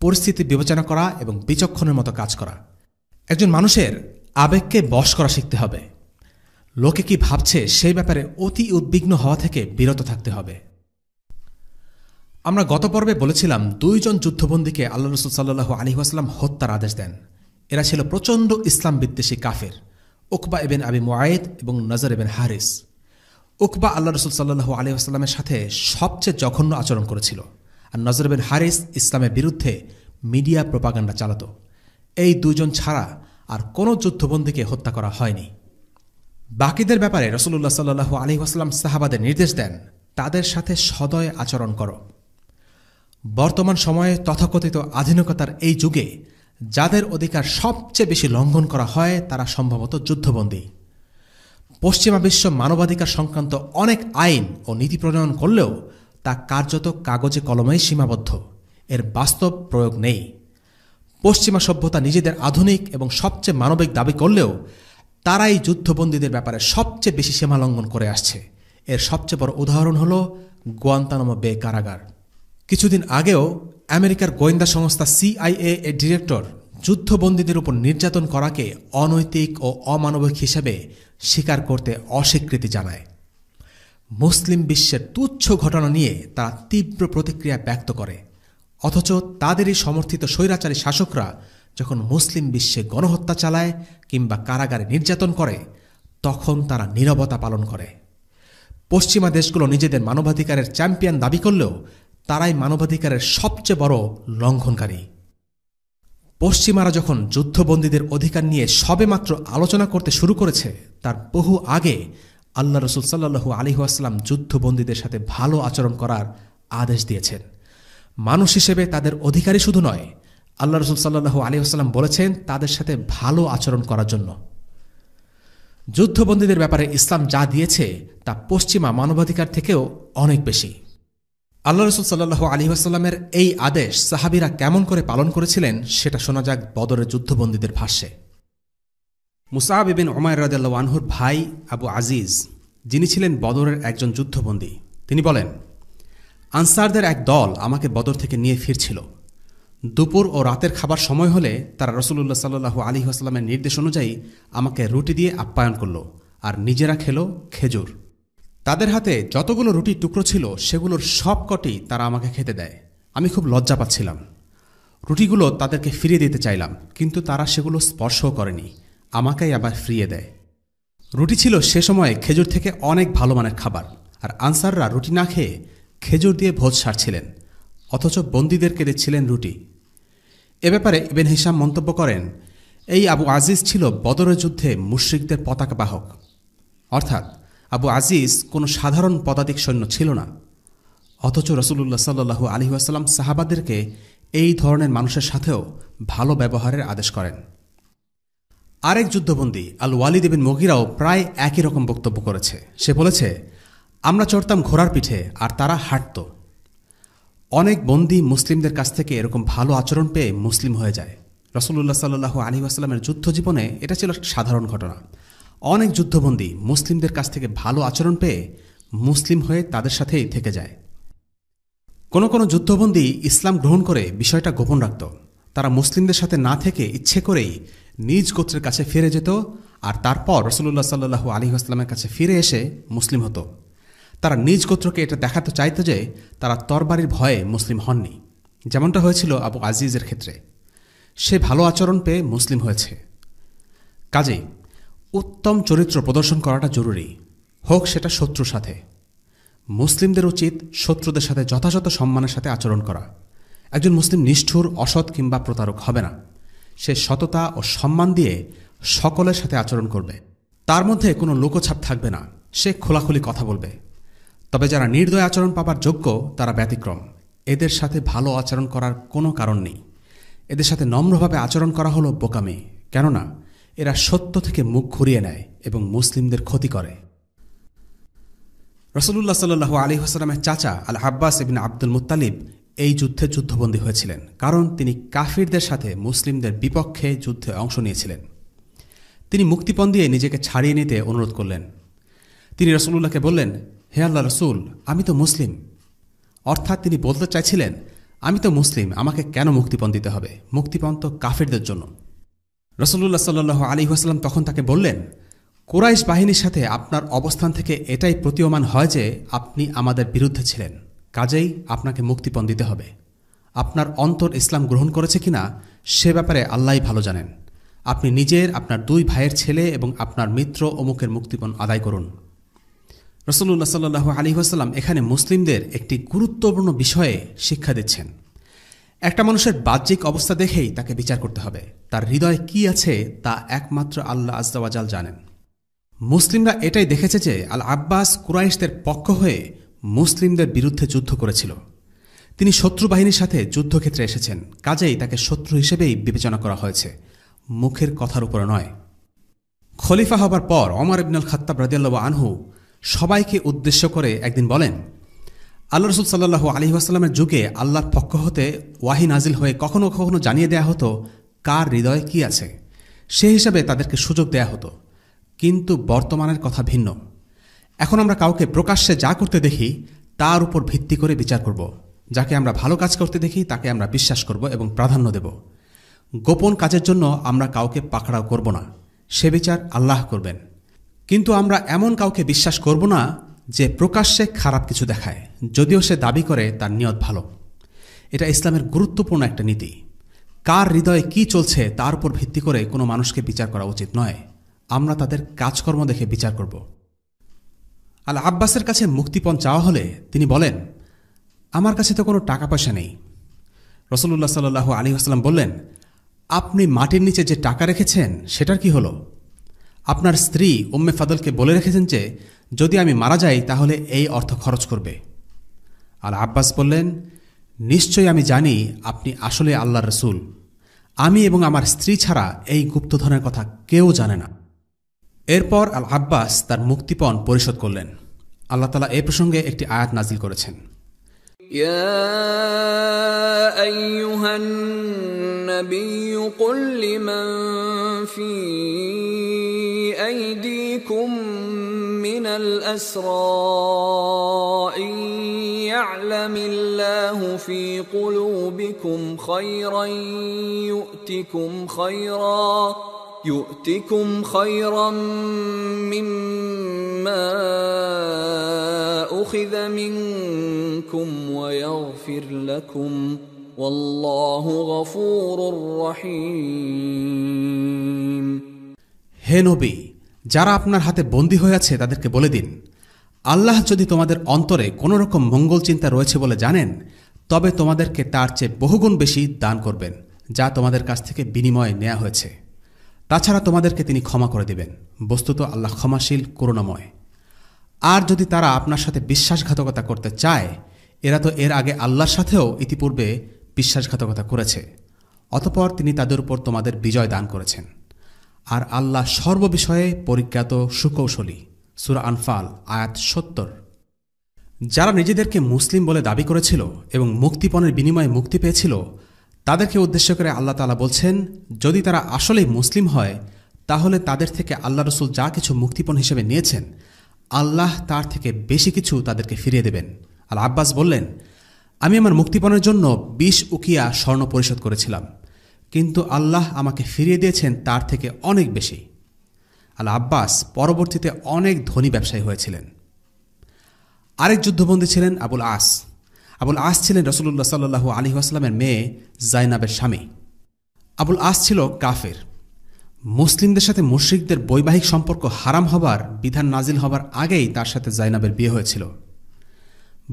পরিস্থিতি বিবেচনা করা এবং বিচক্ষণের মতো কাজ করা। একজন মানুষের আবেগকে বশ করা শিখতে হবে। লোকে কি ভাবছে সেই ব্যাপারে অতি উদ্বিগ্ন হওয়া থেকে বিরত থাকতে হবে। আমরা গত পর্বে বলেছিলাম 2 জন যুদ্ধবন্দীকে আল্লাহ রাসূল সাল্লাল্লাহু আলাইহি ওয়াসাল্লাম হত্যার আদেশ দেন। এরা ছিল প্রচণ্ড ইসলাম বিদ্বেষী কাফের, উকবা ইবনে আবি মুআইদ এবং নজর ইবনে হারিস। উকবা আল্লাহ রাসূল সাল্লাল্লাহু আলাইহি ওয়াসাল্লামের সাথে সবচেয়ে জঘন্য আচরণ করেছিল, আর নজর ইবনে হারিস ইসলামের বিরুদ্ধে মিডিয়া প্রোপাগান্ডা চালাত। এই 2 জন ছাড়া আর কোনো যুদ্ধবন্দীকে হত্যা করা হয়নি। বাকিদের ব্যাপারে রাসূলুল্লাহ সাল্লাল্লাহু আলাইহি ওয়াসাল্লাম সাহাবাদের নির্দেশ দেন, তাদের সাথে সদয় আচরণ করো। বর্তমান সময়ে তথাকথিত আধুনিকতার এই যুগে যাদের অধিকার সবচেয়ে বেশি লঙ্ঘন করা হয় তারা সম্ভবত যুদ্ধবন্দী। পশ্চিমা বিশ্ব মানবাধিকার সংক্রান্ত অনেক আইন ও নীতি প্রণয়ন করলেও তা কার্যত কাগজে কলমেই সীমাবদ্ধ, এর বাস্তব প্রয়োগ নেই। পশ্চিমা সভ্যতা নিজেদের আধুনিক এবং সবচেয়ে মানবিক দাবি করলেও তারাই যুদ্ধবন্দীদের ব্যাপারে সবচেয়ে বেশি সীমা লঙ্ঘন করে আসছে। এর সবচেয়ে বড় উদাহরণ হল গুয়ান্তানামো বে কারাগার। কিছুদিন আগেও আমেরিকার গোয়েন্দা সংস্থা CIA এর ডিরেক্টর যুদ্ধবন্দীদের উপর নির্যাতন করাকে অনৈতিক ও অমানবিক হিসেবে স্বীকার করতে অস্বীকৃতি জানায়। মুসলিম বিশ্বের তুচ্ছ ঘটনা নিয়ে তারা তীব্র প্রতিক্রিয়া ব্যক্ত করে, অথচ তাদেরই সমর্থিত স্বৈরাচারী শাসকরা যখন মুসলিম বিশ্বে গণহত্যা চালায় কিংবা কারাগারে নির্যাতন করে তখন তারা নীরবতা পালন করে। পশ্চিমা দেশগুলো নিজেদের মানবাধিকারের চ্যাম্পিয়ন দাবি করলেও তারাই মানবাধিকারের সবচেয়ে বড় লঙ্ঘনকারী। পশ্চিমারা যখন যুদ্ধবন্দীদের অধিকার নিয়ে সবেমাত্র আলোচনা করতে শুরু করেছে তার বহু আগে আল্লাহ রাসূল সাল্লাল্লাহু আলাইহি ওয়াসাল্লাম যুদ্ধবন্দীদের সাথে ভালো আচরণ করার আদেশ দিয়েছেন। মানুষ হিসেবে তাদের অধিকারী শুধু নয়, আল্লাহ রাসূল সাল্লাল্লাহু আলাইহি ওয়াসাল্লাম বলেছেন তাদের সাথে ভালো আচরণ করার জন্য। যুদ্ধবন্দীদের ব্যাপারে ইসলাম যা দিয়েছে তা পশ্চিমা মানবাধিকার থেকেও অনেক বেশি। আল্লাহ রাসূল সাল্লাল্লাহু আলাইহি ওয়াসাল্লামের এই আদেশ সাহাবীরা কেমন করে পালন করেছিলেন সেটা শোনা যাক বদরের যুদ্ধবন্দীদের ভাষ্যে। মুসআব ইবনে উমাইর রাদিয়াল্লাহু আনহুর ভাই আবু আজিজ, যিনি ছিলেন বদরের একজন যুদ্ধবন্দী, তিনি বলেন, আনসারদের এক দল আমাকে বদর থেকে নিয়ে ফিরছিল। দুপুর ও রাতের খাবার সময় হলে তারা রাসূলুল্লাহ সাল্লাল্লাহু আলাইহি ওয়াসাল্লামের নির্দেশ অনুযায়ী আমাকে রুটি দিয়ে আপ্যায়ন করল আর নিজেরা খেল খেজুর। তাদের হাতে যতগুলো রুটির টুকরো ছিল সেগুলোর সবকটি তারা আমাকে খেতে দেয়। আমি খুব লজ্জা পাচ্ছিলাম। রুটিগুলো তাদেরকে ফিরিয়ে দিতে চাইলাম, কিন্তু তারা সেগুলো স্পর্শও করেনি, আমাকেই আবার ফিরিয়ে দেয়। রুটি ছিল সে সময়ে খেজুর থেকে অনেক ভালো মানের খাবার, আর আনসাররা রুটি না খেয়ে খেজুর দিয়ে ভোজ সারছিলেন, অথচ বন্দীদেরকে দিচ্ছিলেন রুটি। এ ব্যাপারে ইবনে হিশাম মন্তব্য করেন, এই আবু আজিজ ছিল বদরের যুদ্ধে মুশরিকদের পতাকা বাহক, অর্থাৎ আবু আজিজ কোনো সাধারণ পদাতিক সৈন্য ছিল না। অথচ রাসূলুল্লাহ সাল্লাল্লাহু আলাইহি ওয়াসাল্লাম সাহাবাদেরকে এই ধরনের মানুষের সাথেও ভালো ব্যবহারের আদেশ করেন। আরেক যুদ্ধবন্দী আল ওয়ালিদ ইবনে মুগীরাও প্রায় একই রকম বক্তব্য করেছে। সে বলেছে, আমরা চড়তাম ঘোড়ার পিঠে আর তারা হাঁটত। অনেক বন্দী মুসলিমদের কাছ থেকে এরকম ভালো আচরণ পেয়ে মুসলিম হয়ে যায়। রাসূলুল্লাহ সাল্লাল্লাহু আলাইহি ওয়াসাল্লামের যুদ্ধ জীবনে এটা ছিল সাধারণ ঘটনা। অনেক যুদ্ধবন্দী মুসলিমদের কাছ থেকে ভালো আচরণ পেয়ে মুসলিম হয়ে তাদের সাথেই থেকে যায়। কোনো কোনো যুদ্ধবন্দী ইসলাম গ্রহণ করে বিষয়টা গোপন রাখত। তারা মুসলিমদের সাথে না থেকে ইচ্ছে করেই নিজ গোত্রের কাছে ফিরে যেত, আর তারপর রাসূলুল্লাহ সাল্লাল্লাহু আলাইহি ওয়াসাল্লামের কাছে ফিরে এসে মুসলিম হতো। তারা নিজ গোত্রকে এটা দেখাতে চাইত যে তারা তরবারির ভয়ে মুসলিম হননি, যেমনটা হয়েছিল আবু আজিজের ক্ষেত্রে। সে ভালো আচরণ পেয়ে মুসলিম হয়েছে। কাজেই উত্তম চরিত্র প্রদর্শন করাটা জরুরি, হোক সেটা শত্রুর সাথে। মুসলিমদের উচিত শত্রুদের সাথে যথাযথ সম্মানের সাথে আচরণ করা। একজন মুসলিম নিষ্ঠুর, অসৎ কিংবা প্রতারক হবে না। সে সততা ও সম্মান দিয়ে সকলের সাথে আচরণ করবে। তার মধ্যে কোনো লোকছাপ থাকবে না। সে খোলাখুলি কথা বলবে। তবে যারা নির্দয় আচরণ পাবার যোগ্য তারা ব্যতিক্রম। এদের সাথে ভালো আচরণ করার কোনো কারণ নেই। এদের সাথে নম্রভাবে আচরণ করা হলো বোকামি, কেননা এরা সত্য থেকে মুখ ঘুরিয়ে নেয় এবং মুসলিমদের ক্ষতি করে। রাসূলুল্লাহ সাল্লাল্লাহু আলাইহি ওয়াসাল্লামের চাচা আল আব্বাস ইবনে আব্দুল মুত্তালিব এই যুদ্ধে যুদ্ধবন্দী হয়েছিলেন, কারণ তিনি কাফিরদের সাথে মুসলিমদের বিপক্ষে যুদ্ধে অংশ নিয়েছিলেন। তিনি মুক্তিপণ দিয়ে নিজেকে ছাড়িয়ে নিতে অনুরোধ করলেন। তিনি রাসূলুল্লাহকে বললেন, হে আল্লাহ রাসূল, আমি তো মুসলিম। অর্থাৎ তিনি বলতে চাইছিলেন, আমি তো মুসলিম, আমাকে কেন মুক্তিপণ দিতে হবে? মুক্তিপণ তো কাফিরদের জন্য। রাসূলুল্লাহ সাল্লাল্লাহু আলাইহি ওয়াসাল্লাম তখন তাকে বললেন, কুরাইশ বাহিনীর সাথে আপনার অবস্থান থেকে এটাই প্রতীয়মান হয় যে আপনি আমাদের বিরুদ্ধে ছিলেন, কাজেই আপনাকে মুক্তিপণ দিতে হবে। আপনার অন্তর ইসলাম গ্রহণ করেছে কিনা সে ব্যাপারে আল্লাহই ভালো জানেন। আপনি নিজের, আপনার 2 ভাইয়ের ছেলে এবং আপনার মিত্র অমুকের মুক্তিপণ আদায় করুন। রাসূলুল্লাহ সাল্লাল্লাহু আলাইহি ওয়াসাল্লাম এখানে মুসলিমদের একটি গুরুত্বপূর্ণ বিষয়ে শিক্ষা দিচ্ছেন। একটা মানুষের বাহ্যিক অবস্থা দেখেই তাকে বিচার করতে হবে। তার হৃদয়ে কি আছে তা একমাত্র আল্লাহ আযজা ওয়া জাল জানেন। মুসলিমরা এটাই দেখেছে যে আল আব্বাস কুরাইশদের পক্ষ হয়ে মুসলিমদের বিরুদ্ধে যুদ্ধ করেছিল। তিনি শত্রু বাহিনীর সাথে যুদ্ধক্ষেত্রে এসেছেন, কাজেই তাকে শত্রু হিসেবেই বিবেচনা করা হয়েছে, মুখের কথার উপর নয়। খলিফা হবার পর ওমর ইবনুল খাত্তাব রাদিয়াল্লাহু আনহু সবাইকে উদ্দেশ্য করে একদিন বলেন, আল্লাহ রাসূল সাল্লাল্লাহু আলাইহি ওয়াসাল্লামের যুগে আল্লাহর পক্ষ হতে ওয়াহি নাজিল হয়ে কখনো কখনো জানিয়ে দেয়া হতো কার হৃদয়ে কি আছে, সেই হিসাবে তাদেরকে সুযোগ দেয়া হতো। কিন্তু বর্তমানের কথা ভিন্ন। এখন আমরা কাউকে প্রকাশ্যে যা করতে দেখি তার উপর ভিত্তি করে বিচার করব। যাকে আমরা ভালো কাজ করতে দেখি তাকে আমরা বিশ্বাস করব এবং প্রাধান্য দেব। গোপন কাজের জন্য আমরা কাউকে পাকড়াও করব না, সে বিচার আল্লাহ করবেন। কিন্তু আমরা এমন কাউকে বিশ্বাস করব না যে প্রকাশ্যে খারাপ কিছু দেখায়, যদিও সে দাবি করে তার নিয়ত ভালো। এটা ইসলামের গুরুত্বপূর্ণ একটা নীতি। কার হৃদয়ে কি চলছে তার উপর ভিত্তি করে কোনো মানুষকে বিচার করা উচিত নয়। আমরা তাদের কাজকর্ম দেখে বিচার করব। আল আব্বাসের কাছে মুক্তিপণ চাওয়া হলে তিনি বলেন, আমার কাছে তো কোনো টাকা পয়সা নেই। রাসূলুল্লাহ সাল্লাল্লাহু আলাইহি ওয়াসাল্লাম বললেন, আপনি মাটির নিচে যে টাকা রেখেছেন সেটার কি হলো? আপনার স্ত্রী উম্মে ফাদলকে বলে রেখেছেন যে যদি আমি মারা যাই তাহলে এই অর্থ খরচ করবে। আল আব্বাস বললেন, নিশ্চয়ই আমি জানি আপনি আসলে আল্লাহর রাসূল। আমি এবং আমার স্ত্রী ছাড়া এই গুপ্তধনের কথা কেউ জানে না। এরপর আল আব্বাস তার মুক্তিপণ পরিশোধ করলেন। আল্লাহ তাআলা এই প্রসঙ্গে একটি আয়াত নাজিল করেছেন, يا أيها النبي قل لمن في أيديكم من الأسرى إن يعلم الله في قلوبكم خيرا يؤتكم خيرا مما أخذ منكم ويغفر لكم والله غفور رحيم। হে নবী, যারা আপনার হাতে বন্দী হয়ে আছে তাদেরকে বলে দিন, আল্লাহ যদি তোমাদের অন্তরে কোনো রকম মঙ্গল চিন্তা রয়েছে বলে জানেন, তবে তোমাদেরকে তার চেয়ে বহুগুণ বেশি দান করবেন যা তোমাদের কাছ থেকে বিনিময়ে নেওয়া হয়েছে। তাছাড়া তোমাদেরকে তিনি ক্ষমা করে দেবেন। বস্তুত আল্লাহ ক্ষমাশীল, করুণাময়। আর যদি তারা আপনার সাথে বিশ্বাসঘাতকতা করতে চায়, এরা তো এর আগে আল্লাহর সাথেও ইতিপূর্বে বিশ্বাসঘাতকতা করেছে, অতঃপর তিনি তাদের উপর তোমাদের বিজয় দান করেছেন। আর আল্লাহ সর্ববিষয়ে পরিজ্ঞাত, সুকৌশলী। সূরা আনফাল আয়াত ৭০। যারা নিজেদেরকে মুসলিম বলে দাবি করেছিল এবং মুক্তিপণের বিনিময়ে মুক্তি পেয়েছিল, তাদেরকে উদ্দেশ্য করে আল্লাহ তাআলা বলছেন, যদি তারা আসলেই মুসলিম হয় তাহলে তাদের থেকে আল্লাহ রাসূল যা কিছু মুক্তিপণ হিসেবে নিয়েছেন আল্লাহ তার থেকে বেশি কিছু তাদেরকে ফিরিয়ে দেবেন। আল আব্বাস বললেন, আমি আমার মুক্তিপণের জন্য 20 উকিয়া স্বর্ণ পরিশোধ করেছিলাম, কিন্তু আল্লাহ আমাকে ফিরিয়ে দিয়েছেন তার থেকে অনেক বেশি। আল আব্বাস পরবর্তীতে অনেক ধনী ব্যবসায়ী হয়েছিলেন। আরেক যুদ্ধবন্দী ছিলেন আবুল আস। আবুল আস ছিলেন রাসূলুল্লাহ সাল্লাল্লাহু আলাইহি ওয়াসাল্লামের মেয়ে জাইনাবের স্বামী। আবুল আস ছিল কাফের। মুসলিমদের সাথে মুশরিকদের বৈবাহিক সম্পর্ক হারাম হবার বিধান নাজিল হবার আগেই তার সাথে জাইনাবের বিয়ে হয়েছিল।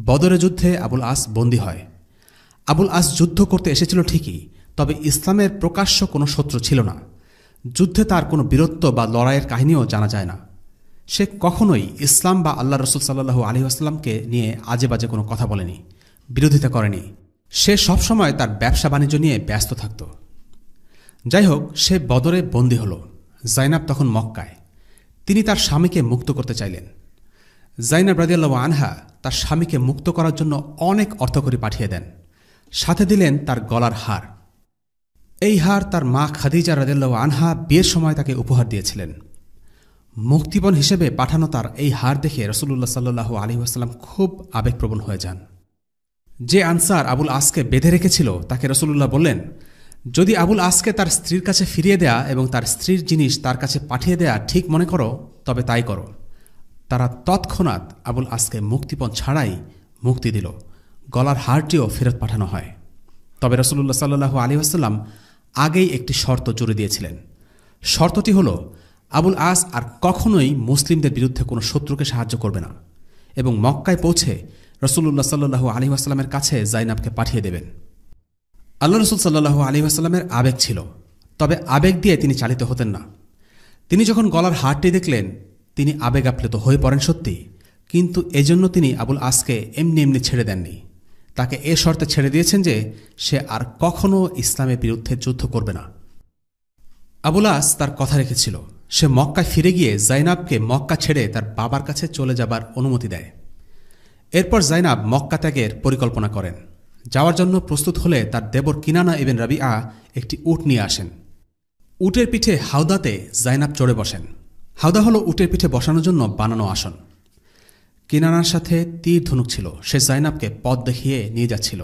বদরের যুদ্ধে আবুল আস বন্দী হয়। আবুল আস যুদ্ধ করতে এসেছিল ঠিকই, তবে ইসলামের প্রকাশ্য কোনো শত্রু ছিল না। যুদ্ধে তার কোনো বীরত্ব বা লড়াইয়ের কাহিনীও জানা যায় না। সে কখনোই ইসলাম বা আল্লাহ রসুল সাল্লাল্লাহু আলাইহি ওয়াসাল্লামকে নিয়ে আজে বাজে কোনো কথা বলেনি, বিরোধিতা করেনি। সে সবসময় তার ব্যবসা বাণিজ্য নিয়ে ব্যস্ত থাকত। যাই হোক, সে বদরে বন্দী হল। জাইনাব তখন মক্কায়। তিনি তার স্বামীকে মুক্ত করতে চাইলেন। জাইনাব রাদিয়াল্লাহু আনহা তার স্বামীকে মুক্ত করার জন্য অনেক অর্থকড়ি পাঠিয়ে দেন। সাথে দিলেন তার গলার হার। এই হার তার মা খাদিজা রাদিয়াল্লাহু আনহা বিয়ের সময় তাকে উপহার দিয়েছিলেন। মুক্তিপণ হিসেবে পাঠানো তার এই হার দেখে রাসূলুল্লাহ সাল্লাল্লাহু আলাইহি ওয়াসাল্লাম খুব আবেগপ্রবণ হয়ে যান। যে আনসার আবুল আসকে বেঁধে রেখেছিল তাকে রাসূলুল্লাহ বললেন, যদি আবুল আসকে তার স্ত্রীর কাছে ফিরিয়ে দেয়া এবং তার স্ত্রীর জিনিস তার কাছে পাঠিয়ে দেয়া ঠিক মনে করো, তবে তাই করো। তারা তৎক্ষণাৎ আবুল আসকে মুক্তিপণ ছাড়াই মুক্তি দিল। গলার হারটিও ফেরত পাঠানো হয়। তবে রাসূলুল্লাহ সাল্লাল্লাহু আলাইহি ওয়াসাল্লাম আগেই একটি শর্ত জুড়ে দিয়েছিলেন। শর্তটি হল, আবুল আস আর কখনোই মুসলিমদের বিরুদ্ধে কোনো শত্রুকে সাহায্য করবে না এবং মক্কায় পৌঁছে রাসূলুল্লাহ সাল্লাল্লাহু আলাইহি ওয়াসাল্লামের কাছে জাইনাবকে পাঠিয়ে দেবেন। আল্লাহ রসুল সাল্লাল্লাহু আলাইহি ওয়াসাল্লামের আবেগ ছিল, তবে আবেগ দিয়ে তিনি চালিত হতেন না। তিনি যখন গলার হারটি দেখলেন, তিনি আবেগ আপ্লুত হয়ে পড়েন সত্যি, কিন্তু এজন্য তিনি আবুল আসকে এমনি এমনি ছেড়ে দেননি। তাকে এ শর্তে ছেড়ে দিয়েছেন যে সে আর কখনও ইসলামের বিরুদ্ধে যুদ্ধ করবে না। আবুল আস তার কথা রেখেছিল। সে মক্কায় ফিরে গিয়ে জাইনাবকে মক্কা ছেড়ে তার বাবার কাছে চলে যাবার অনুমতি দেয়। এরপর জাইনাব মক্কা ত্যাগের পরিকল্পনা করেন। যাওয়ার জন্য প্রস্তুত হলে তার দেবর কিনানা ইবনে রাবিআ একটি উট নিয়ে আসেন। উটের পিঠে হাউদাতে জাইনাব চড়ে বসেন। হাউদা হল উটের পিঠে বসানোর জন্য বানানো আসন। কিনানার সাথে তীর ধনুক ছিল। সে জাইনাবকে পথ দেখিয়ে নিয়ে যাচ্ছিল।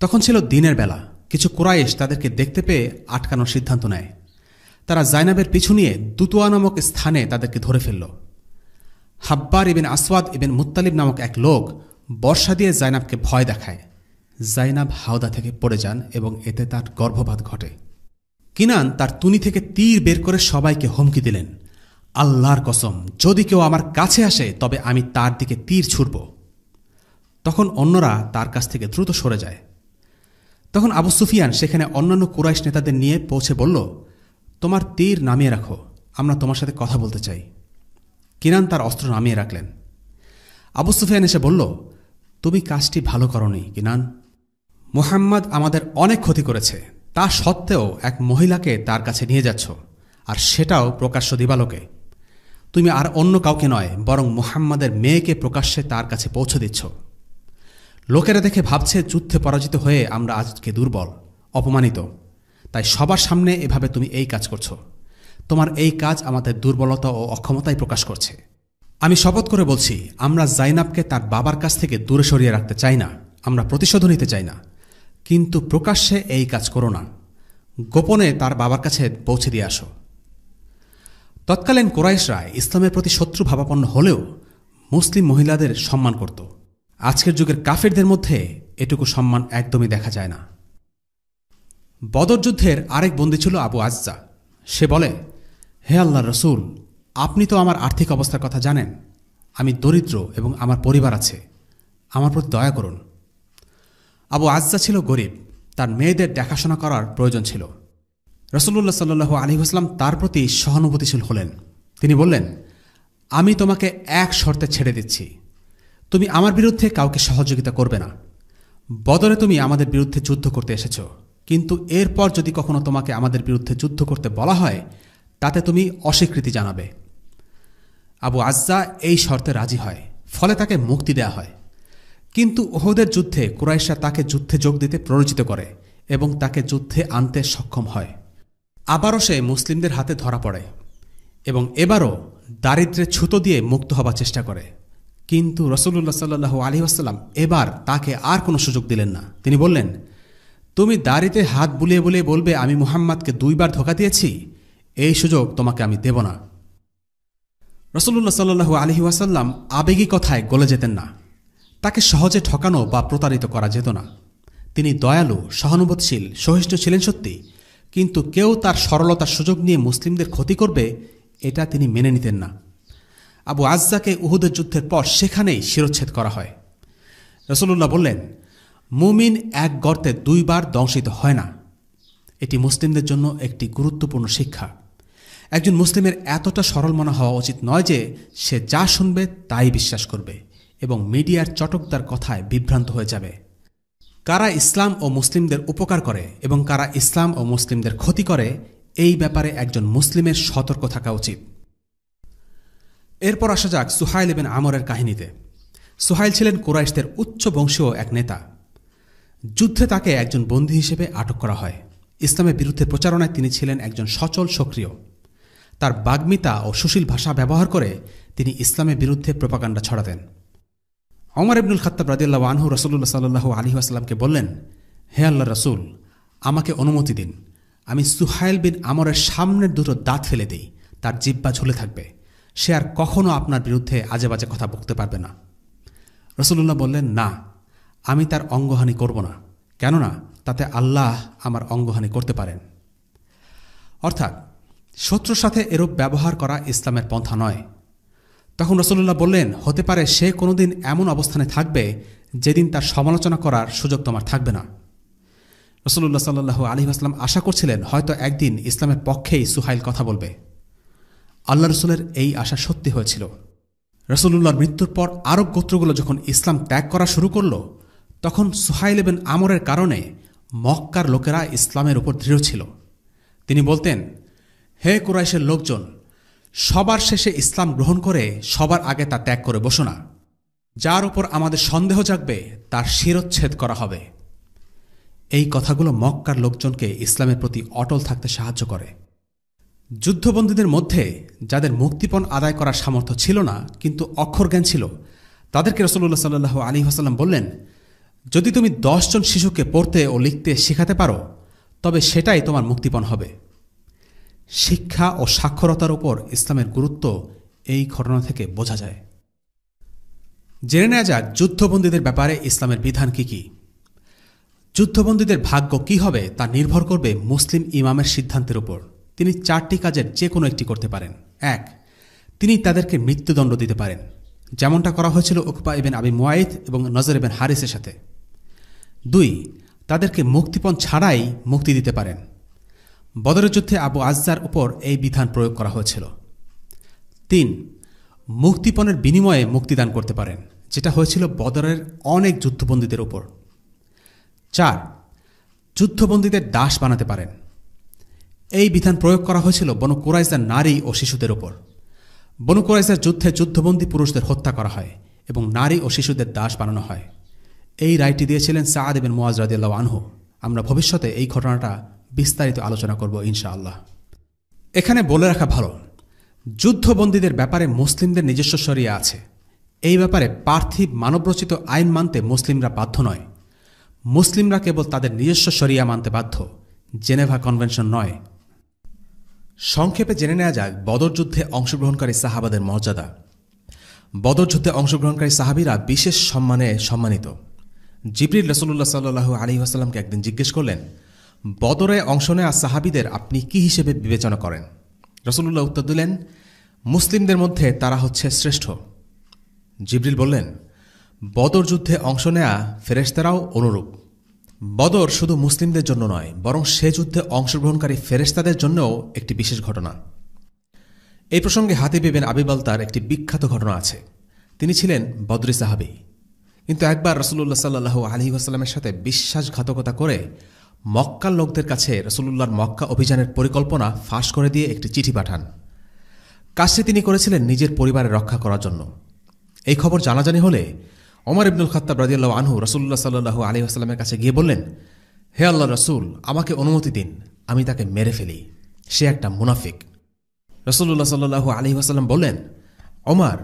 তখন ছিল দিনের বেলা। কিছু কুরাইশ তাদেরকে দেখতে পেয়ে আটকানোর সিদ্ধান্ত নেয়। তারা জাইনাবের পিছু নিয়ে দুতুয়া নামক স্থানে তাদেরকে ধরে ফেলল। হাব্বার ইবেন আসওয়াদ ইবেন মুত্তালিব নামক এক লোক বর্ষা দিয়ে জাইনাবকে ভয় দেখায়। জাইনাব হাওদা থেকে পড়ে যান এবং এতে তার গর্ভপাত ঘটে। কিনান তার তুনি থেকে তীর বের করে সবাইকে হুমকি দিলেন, আল্লাহর কসম, যদি কেউ আমার কাছে আসে তবে আমি তার দিকে তীর ছুড়ব। তখন অন্যরা তার কাছ থেকে দ্রুত সরে যায়। তখন আবু সুফিয়ান সেখানে অন্যান্য কুরাইশ নেতাদের নিয়ে পৌঁছে বলল, তোমার তীর নামিয়ে রাখো, আমরা তোমার সাথে কথা বলতে চাই। কিনান তার অস্ত্র নামিয়ে রাখলেন। আবু সুফিয়ান এসে বলল, তুমি কাজটি ভালো করনি কিনান। মুহাম্মদ আমাদের অনেক ক্ষতি করেছে, তা সত্ত্বেও এক মহিলাকে তার কাছে নিয়ে যাচ্ছ, আর সেটাও প্রকাশ্য দিবালোকে। তুমি আর অন্য কাউকে নয়, বরং মুহাম্মাদের মেয়েকে প্রকাশ্যে তার কাছে পৌঁছে দিচ্ছ। লোকেরা দেখে ভাবছে যুদ্ধে পরাজিত হয়ে আমরা আজকে দুর্বল, অপমানিত, তাই সবার সামনে এভাবে তুমি এই কাজ করছ। তোমার এই কাজ আমাদের দুর্বলতা ও অক্ষমতাই প্রকাশ করছে। আমি শপথ করে বলছি, আমরা জাইনাবকে তার বাবার কাছ থেকে দূরে সরিয়ে রাখতে চাই না, আমরা প্রতিশোধ নিতে চাই না, কিন্তু প্রকাশ্যে এই কাজ করো না, গোপনে তার বাবার কাছে পৌঁছে দিয়ে আসো। তৎকালীন কুরাইশরা ইসলামের প্রতি শত্রু ভাবাপন্ন হলেও মুসলিম মহিলাদের সম্মান করত। আজকের যুগের কাফেরদের মধ্যে এটুকু সম্মান একদমই দেখা যায় না। বদর যুদ্ধের আরেক বন্দী ছিল আবু আজ্জা। সে বলে, হে আল্লাহর রসুল, আপনি তো আমার আর্থিক অবস্থার কথা জানেন। আমি দরিদ্র এবং আমার পরিবার আছে, আমার প্রতি দয়া করুন। আবু আজ্জা ছিল গরিব, তার মেয়েদের দেখাশোনা করার প্রয়োজন ছিল। রাসূলুল্লাহ সাল্লাল্লাহু আলাইহি ওয়াসাল্লাম তার প্রতি সহানুভূতিশীল হলেন। তিনি বললেন, আমি তোমাকে এক শর্তে ছেড়ে দিচ্ছি, তুমি আমার বিরুদ্ধে কাউকে সহযোগিতা করবে না। বদরে তুমি আমাদের বিরুদ্ধে যুদ্ধ করতে এসেছ, কিন্তু এরপর যদি কখনো তোমাকে আমাদের বিরুদ্ধে যুদ্ধ করতে বলা হয় তাতে তুমি অস্বীকৃতি জানাবে। আবু আজ্জা এই শর্তে রাজি হয়, ফলে তাকে মুক্তি দেয়া হয়। কিন্তু উহুদের যুদ্ধে কুরাইশরা তাকে যুদ্ধে যোগ দিতে প্ররোচিত করে এবং তাকে যুদ্ধে আনতে সক্ষম হয়। আবারও সে মুসলিমদের হাতে ধরা পড়ে। এবং এবারও দারিদ্র্যের ছুতো দিয়ে মুক্ত হবার চেষ্টা করে। কিন্তু রাসূলুল্লাহ সাল্লাল্লাহু আলাইহি ওয়াসাল্লাম এবার তাকে আর কোনো সুযোগ দিলেন না। তিনি বললেন, তুমি দাড়িতে হাত বুলিয়ে বুলিয়ে বলবে আমি মুহাম্মাদকে 2 বার ধোঁকা দিয়েছি, এই সুযোগ তোমাকে আমি দেব না। রাসূলুল্লাহ সাল্লাল্লাহু আলাইহি ওয়াসাল্লাম আবেগী কথায় গলে যেতেন না। তাকে সহজে ঠকানো বা প্রতারিত করা যেত না। তিনি দয়ালু, সহানুভূতিশীল, সহিষ্ণু ছিলেন সত্যি, কিন্তু কেউ তার সরলতার সুযোগ নিয়ে মুসলিমদের ক্ষতি করবে এটা তিনি মেনে নিতেন না। আবু আজ্জাকে উহুদের যুদ্ধের পর সেখানেই শিরচ্ছেদ করা হয়। রাসূলুল্লাহ বললেন, মুমিন এক গর্তে 2 বার দংশিত হয় না। এটি মুসলিমদের জন্য একটি গুরুত্বপূর্ণ শিক্ষা। একজন মুসলিমের এতটা সরল মনা হওয়া উচিত নয় যে সে যা শুনবে তাই বিশ্বাস করবে এবং মিডিয়ার চটকদার কথায় বিভ্রান্ত হয়ে যাবে। কারা ইসলাম ও মুসলিমদের উপকার করে এবং কারা ইসলাম ও মুসলিমদের ক্ষতি করে, এই ব্যাপারে একজন মুসলিমের সতর্ক থাকা উচিত। এরপর আসা যাক সুহাইল ইবনে আমরের কাহিনীতে। সুহাইল ছিলেন কুরাইশদের উচ্চ বংশীয় এক নেতা। যুদ্ধে তাকে একজন বন্দী হিসেবে আটক করা হয়। ইসলামের বিরুদ্ধে প্রচারণায় তিনি ছিলেন একজন সচল সক্রিয়। তার বাগ্মিতা ও সুশীল ভাষা ব্যবহার করে তিনি ইসলামের বিরুদ্ধে প্রোপাগান্ডা ছড়াতেন। ওমর ইবনুল খাত্তাব রাদিয়াল্লাহু আনহু রাসূলুল্লাহ সাল্লাল্লাহু আলাইহি ওয়াসাল্লামকে বললেন, হে আল্লাহর রাসূল, আমাকে অনুমতি দিন, আমি সুহাইল বিন আমরের সামনের 2টো দাঁত ফেলে দিই, তার জিহ্বা ঝুলে থাকবে, সে আর কখনো আপনার বিরুদ্ধে আজেবাজে কথা বলতে পারবে না। রাসূলুল্লাহ বললেন, না, আমি তার অঙ্গহানি করব না, কেননা তাতে আল্লাহ আমার অঙ্গহানি করতে পারেন। অর্থাৎ শত্রুর সাথে এরূপ ব্যবহার করা ইসলামের পন্থা নয়। তখন রাসূলুল্লাহ বললেন, হতে পারে সে কোনোদিন এমন অবস্থানে থাকবে যেদিন তার সমালোচনা করার সুযোগ তোমার থাকবে না। রাসূলুল্লাহ সাল্লাল্লাহু আলাইহি ওয়াসাল্লাম আশা করছিলেন হয়তো একদিন ইসলামের পক্ষেই সুহাইল কথা বলবে। আল্লাহ রাসূলের এই আশা সত্যি হয়েছিল। রাসূলুল্লাহর মৃত্যুর পর আরব গোত্রগুলো যখন ইসলাম ত্যাগ করা শুরু করল, তখন সুহাইল ইবনে আমরের কারণে মক্কার লোকেরা ইসলামের উপর দৃঢ় ছিল। তিনি বলতেন, হে কুরাইশের লোকজন, সবার শেষে ইসলাম গ্রহণ করে সবার আগে তা ত্যাগ করে বসো না। যার উপর আমাদের সন্দেহ জাগবে তার শিরচ্ছেদ করা হবে। এই কথাগুলো মক্কার লোকজনকে ইসলামের প্রতি অটল থাকতে সাহায্য করে। যুদ্ধবন্দীদের মধ্যে যাদের মুক্তিপণ আদায় করার সামর্থ্য ছিল না কিন্তু অক্ষরজ্ঞান ছিল, তাদেরকে রাসূলুল্লাহ সাল্লাল্লাহু আলাইহি ওয়াসাল্লাম বললেন, যদি তুমি 10 জন শিশুকে পড়তে ও লিখতে শেখাতে পারো তবে সেটাই তোমার মুক্তিপণ হবে। শিক্ষা ও সাক্ষরতার উপর ইসলামের গুরুত্ব এই ঘটনা থেকে বোঝা যায়। জেনে নেওয়া যাক যুদ্ধবন্দীদের ব্যাপারে ইসলামের বিধান কি কি। যুদ্ধবন্দীদের ভাগ্য কি হবে তা নির্ভর করবে মুসলিম ইমামের সিদ্ধান্তের উপর। তিনি 4টি কাজের যে কোনো একটি করতে পারেন। 1, তিনি তাদেরকে মৃত্যুদণ্ড দিতে পারেন, যেমনটা করা হয়েছিল উকবা ইবনে আবি মুয়াইত এবং নজর ইবনে হারিসের সাথে। 2, তাদেরকে মুক্তিপণ ছাড়াই মুক্তি দিতে পারেন। বদরের যুদ্ধে আবু আজ্জার উপর এই বিধান প্রয়োগ করা হয়েছিল। 3, মুক্তিপণের বিনিময়ে মুক্তিদান করতে পারেন, যেটা হয়েছিল বদরের অনেক যুদ্ধবন্দীদের উপর। 4, যুদ্ধবন্দীদের দাস বানাতে পারেন। এই বিধান প্রয়োগ করা হয়েছিল বনু কুরাইজার নারী ও শিশুদের উপর। বনু কুরাইজার যুদ্ধে যুদ্ধবন্দী পুরুষদের হত্যা করা হয় এবং নারী ও শিশুদের দাস বানানো হয়। এই রায়টি দিয়েছিলেন সাআদ ইবনে মুআয রাদিয়াল্লাহু আনহু। আমরা ভবিষ্যতে এই ঘটনাটা বিস্তারিত আলোচনা করব ইনশাআল্লাহ। এখানে বলে রাখা ভালো, যুদ্ধবন্দীদের ব্যাপারে মুসলিমদের নিজস্ব শরিয়া আছে। এই ব্যাপারে পার্থিব মানবরচিত আইন মানতে মুসলিমরা বাধ্য নয়। মুসলিমরা কেবল তাদের নিজস্ব শরিয়া মানতে বাধ্য, জেনেভা কনভেনশন নয়। সংক্ষেপে জেনে নেওয়া যাক বদর যুদ্ধে অংশগ্রহণকারী সাহাবাদের মর্যাদা। বদর যুদ্ধে অংশগ্রহণকারী সাহাবীরা বিশেষ সম্মানে সম্মানিত। জিবরিল রাসূলুল্লাহ সাল্লাল্লাহু আলাইহি ওয়াসাল্লামকে একদিন জিজ্ঞেস করলেন, বদরে অংশ নেওয়া সাহাবীদের আপনি কি হিসেবে বিবেচনা করেন? রাসূলুল্লাহ উত্তর দিলেন, মুসলিমদের মধ্যে তারা হচ্ছে শ্রেষ্ঠ। জিবরিল বললেন, বদর যুদ্ধে অংশ নেওয়া ফেরেশতারাও অনুরূপ। বদর শুধু মুসলিমদের জন্য নয়, বরং সে যুদ্ধে অংশগ্রহণকারী ফেরেশতাদের জন্যও একটি বিশেষ ঘটনা। এই প্রসঙ্গে হাতিব ইবনে আবি বালতার একটি বিখ্যাত ঘটনা আছে। তিনি ছিলেন বদরি সাহাবী, কিন্তু একবার রাসূলুল্লাহ সাল্লাল্লাহু আলাইহি ওয়াসাল্লামের সাথে বিশ্বাসঘাতকতা করে মক্কার লোকদের কাছে রাসূলুল্লাহর মক্কা অভিযানের পরিকল্পনা ফাঁস করে দিয়ে একটি চিঠি পাঠান। কাজটি তিনি করেছিলেন নিজের পরিবারের রক্ষা করার জন্য। এই খবর জানাজানি হলে ওমর ইবনুল খাত্তাব রাদিয়াল্লাহু আনহু রাসূলুল্লাহ সাল্লাল্লাহু আলাইহি ওয়াসাল্লামের কাছে গিয়ে বললেন, হে আল্লাহর রাসূল, আমাকে অনুমতি দিন, আমি তাকে মেরে ফেলি, সে একটা মুনাফিক। রাসূলুল্লাহ সাল্লাল্লাহু আলাইহি ওয়াসাল্লাম বললেন, ওমর,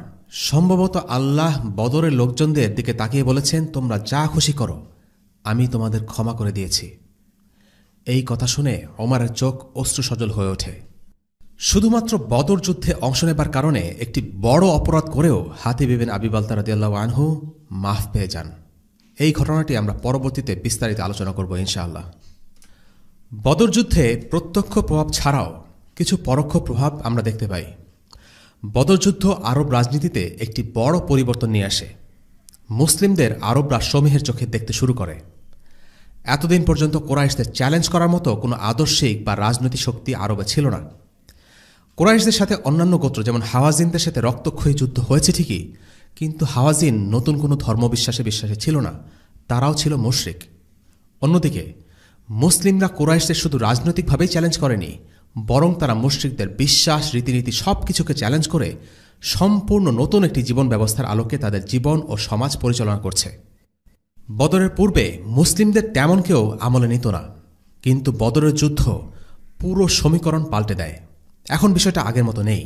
সম্ভবত আল্লাহ বদরের লোকজনদের দিকে তাকিয়ে বলেছেন, তোমরা যা খুশি করো, আমি তোমাদের ক্ষমা করে দিয়েছি। এই কথা শুনে ওমরের চোখ অশ্রুসজল হয়ে ওঠে। শুধুমাত্র বদর যুদ্ধে অংশ নেবার কারণে একটি বড় অপরাধ করেও হাতিব ইবনে আবি বালতা রাদিয়াল্লাহু আনহু মাফ পেয়ে যান। এই ঘটনাটি আমরা পরবর্তীতে বিস্তারিত আলোচনা করব ইনশাআল্লাহ। বদর যুদ্ধে প্রত্যক্ষ প্রভাব ছাড়াও কিছু পরোক্ষ প্রভাব আমরা দেখতে পাই। বদর যুদ্ধ আরব রাজনীতিতে একটি বড় পরিবর্তন নিয়ে আসে। মুসলিমদের আরব রাষ্ট্রসমূহের চোখে দেখতে শুরু করে। এতদিন পর্যন্ত কুরাইশদের চ্যালেঞ্জ করার মতো কোনো আদর্শিক বা রাজনৈতিক শক্তি আরবে ছিল না। কুরাইশদের সাথে অন্যান্য গোত্র যেমন হাওয়াজিনদের সাথে রক্তক্ষয়ী যুদ্ধ হয়েছে ঠিকই, কিন্তু হাওয়াজিন নতুন কোনো ধর্মবিশ্বাসে বিশ্বাসী ছিল না, তারাও ছিল মুশরিক। অন্যদিকে মুসলিমরা কুরাইশদের শুধু রাজনৈতিকভাবেই চ্যালেঞ্জ করেনি, বরং তারা মুশরিকদের বিশ্বাস, রীতিনীতি সবকিছুকে চ্যালেঞ্জ করে সম্পূর্ণ নতুন একটি জীবন ব্যবস্থার আলোকে তাদের জীবন ও সমাজ পরিচালনা করছে। বদরের পূর্বে মুসলিমদের তেমন কেউ আমলে নিত না, কিন্তু বদরের যুদ্ধ পুরো সমীকরণ পাল্টে দেয়। এখন বিষয়টা আগের মতো নেই।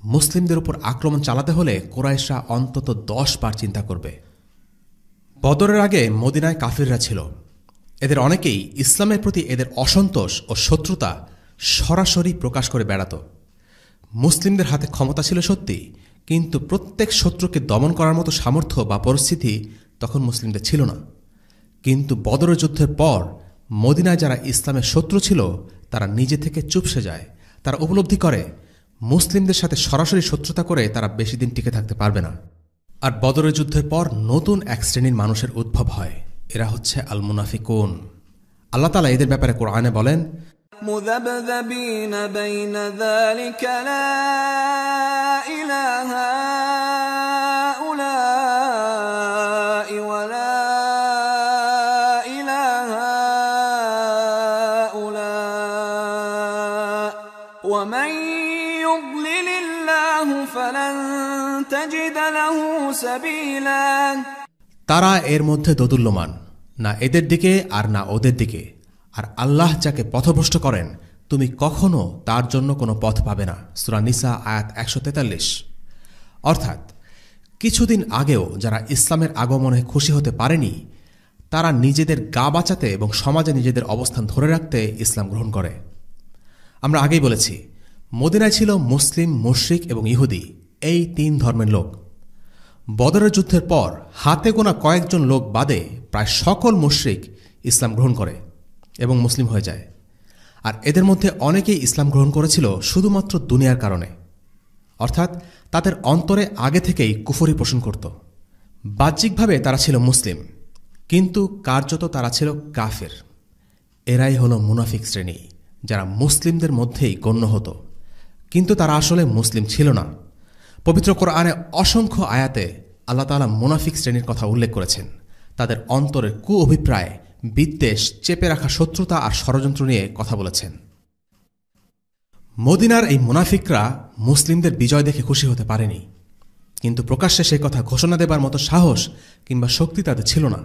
মুসলিমদের উপর আক্রমণ চালাতে হলে কুরাইশরা অন্তত 10 বার চিন্তা করবে। বদরের আগে মদিনায় কাফিররা ছিল। এদের অনেকেই ইসলামের প্রতি এদের অসন্তোষ ও শত্রুতা সরাসরি প্রকাশ করে বেড়াত। মুসলিমদের হাতে ক্ষমতা ছিল সত্যি, কিন্তু প্রত্যেক শত্রুকে দমন করার মতো সামর্থ্য বা পরিস্থিতি তখন মুসলিমদের ছিল না। কিন্তু বদরের যুদ্ধের পর মদিনায় যারা ইসলামের শত্রু ছিল তারা নিজে থেকে চুপসে যায়। তারা উপলব্ধি করে মুসলিমদের সাথে সরাসরি শত্রুতা করে তারা বেশি দিন টিকে থাকতে পারবে না। আর বদরের যুদ্ধের পর নতুন এক শ্রেণীর মানুষের উদ্ভব হয়। এরা হচ্ছে আল মুনাফিকুন। আল্লাহ তাআলা এদের ব্যাপারে কোরআনে বলেন, مذبذبين بين ذلك لا إله هؤلاء ولا إله هؤلاء ومن يضلل الله فلن تجد له سبيلا। তারা এর মধ্যে দোদুল্যমান, না এদের দিকে আর না ওদের দিকে। আর আল্লাহ যাকে পথভ্রষ্ট করেন তুমি কখনো তার জন্য কোনো পথ পাবে না। সূরা নিসা আয়াত 143। অর্থাৎ কিছুদিন আগেও যারা ইসলামের আগমনে খুশি হতে পারেনি তারা নিজেদের গা বাঁচাতে এবং সমাজে নিজেদের অবস্থান ধরে রাখতে ইসলাম গ্রহণ করে। আমরা আগেই বলেছি, মদিনায় ছিল মুসলিম, মুশরিক এবং ইহুদি, এই 3 ধর্মের লোক। বদরের যুদ্ধের পর হাতে গোনা কয়েকজন লোক বাদে প্রায় সকল মুশরিক ইসলাম গ্রহণ করে এবং মুসলিম হয়ে যায়। আর এদের মধ্যে অনেকেই ইসলাম গ্রহণ করেছিল শুধুমাত্র দুনিয়ার কারণে, অর্থাৎ তাদের অন্তরে আগে থেকেই কুফরি পোষণ করত। বাহ্যিকভাবে তারা ছিল মুসলিম, কিন্তু কার্যত তারা ছিল কাফের। এরাই হল মুনাফিক শ্রেণী, যারা মুসলিমদের মধ্যেই গণ্য হতো, কিন্তু তারা আসলে মুসলিম ছিল না। পবিত্র কোরআনে অসংখ্য আয়াতে আল্লাহ তাআলা মুনাফিক শ্রেণীর কথা উল্লেখ করেছেন। তাদের অন্তরের কু অভিপ্রায়, বিদ্বেষ, চেপে রাখা শত্রুতা আর ষড়যন্ত্র নিয়ে কথা বলেছেন। মদিনার এই মুনাফিকরা মুসলিমদের বিজয় দেখে খুশি হতে পারেনি, কিন্তু প্রকাশ্যে সেই কথা ঘোষণা দেবার মতো সাহস কিংবা শক্তি তাদের ছিল না।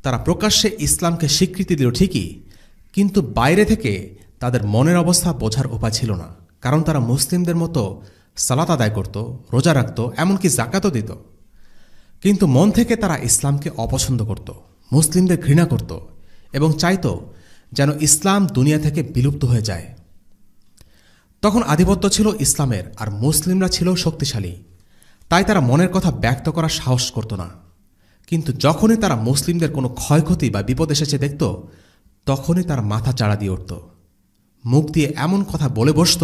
তারা প্রকাশ্যে ইসলামকে স্বীকৃতি দিল ঠিকই, কিন্তু বাইরে থেকে তাদের মনের অবস্থা বোঝার উপায় ছিল না, কারণ তারা মুসলিমদের মতো সালাত আদায় করত, রোজা রাখত, এমনকি যাকাতও দিত, কিন্তু মন থেকে তারা ইসলামকে অপছন্দ করত, মুসলিমদের ঘৃণা করত এবং চাইত যেন ইসলাম দুনিয়া থেকে বিলুপ্ত হয়ে যায়। তখন আধিপত্য ছিল ইসলামের আর মুসলিমরা ছিল শক্তিশালী, তাই তারা মনের কথা ব্যক্ত করার সাহস করত না। কিন্তু যখনই তারা মুসলিমদের কোনো ক্ষয়ক্ষতি বা বিপদ এসেছে দেখত, তখনই তারা মাথা চাড়া দিয়ে উঠত, মুখ দিয়ে এমন কথা বলে বসত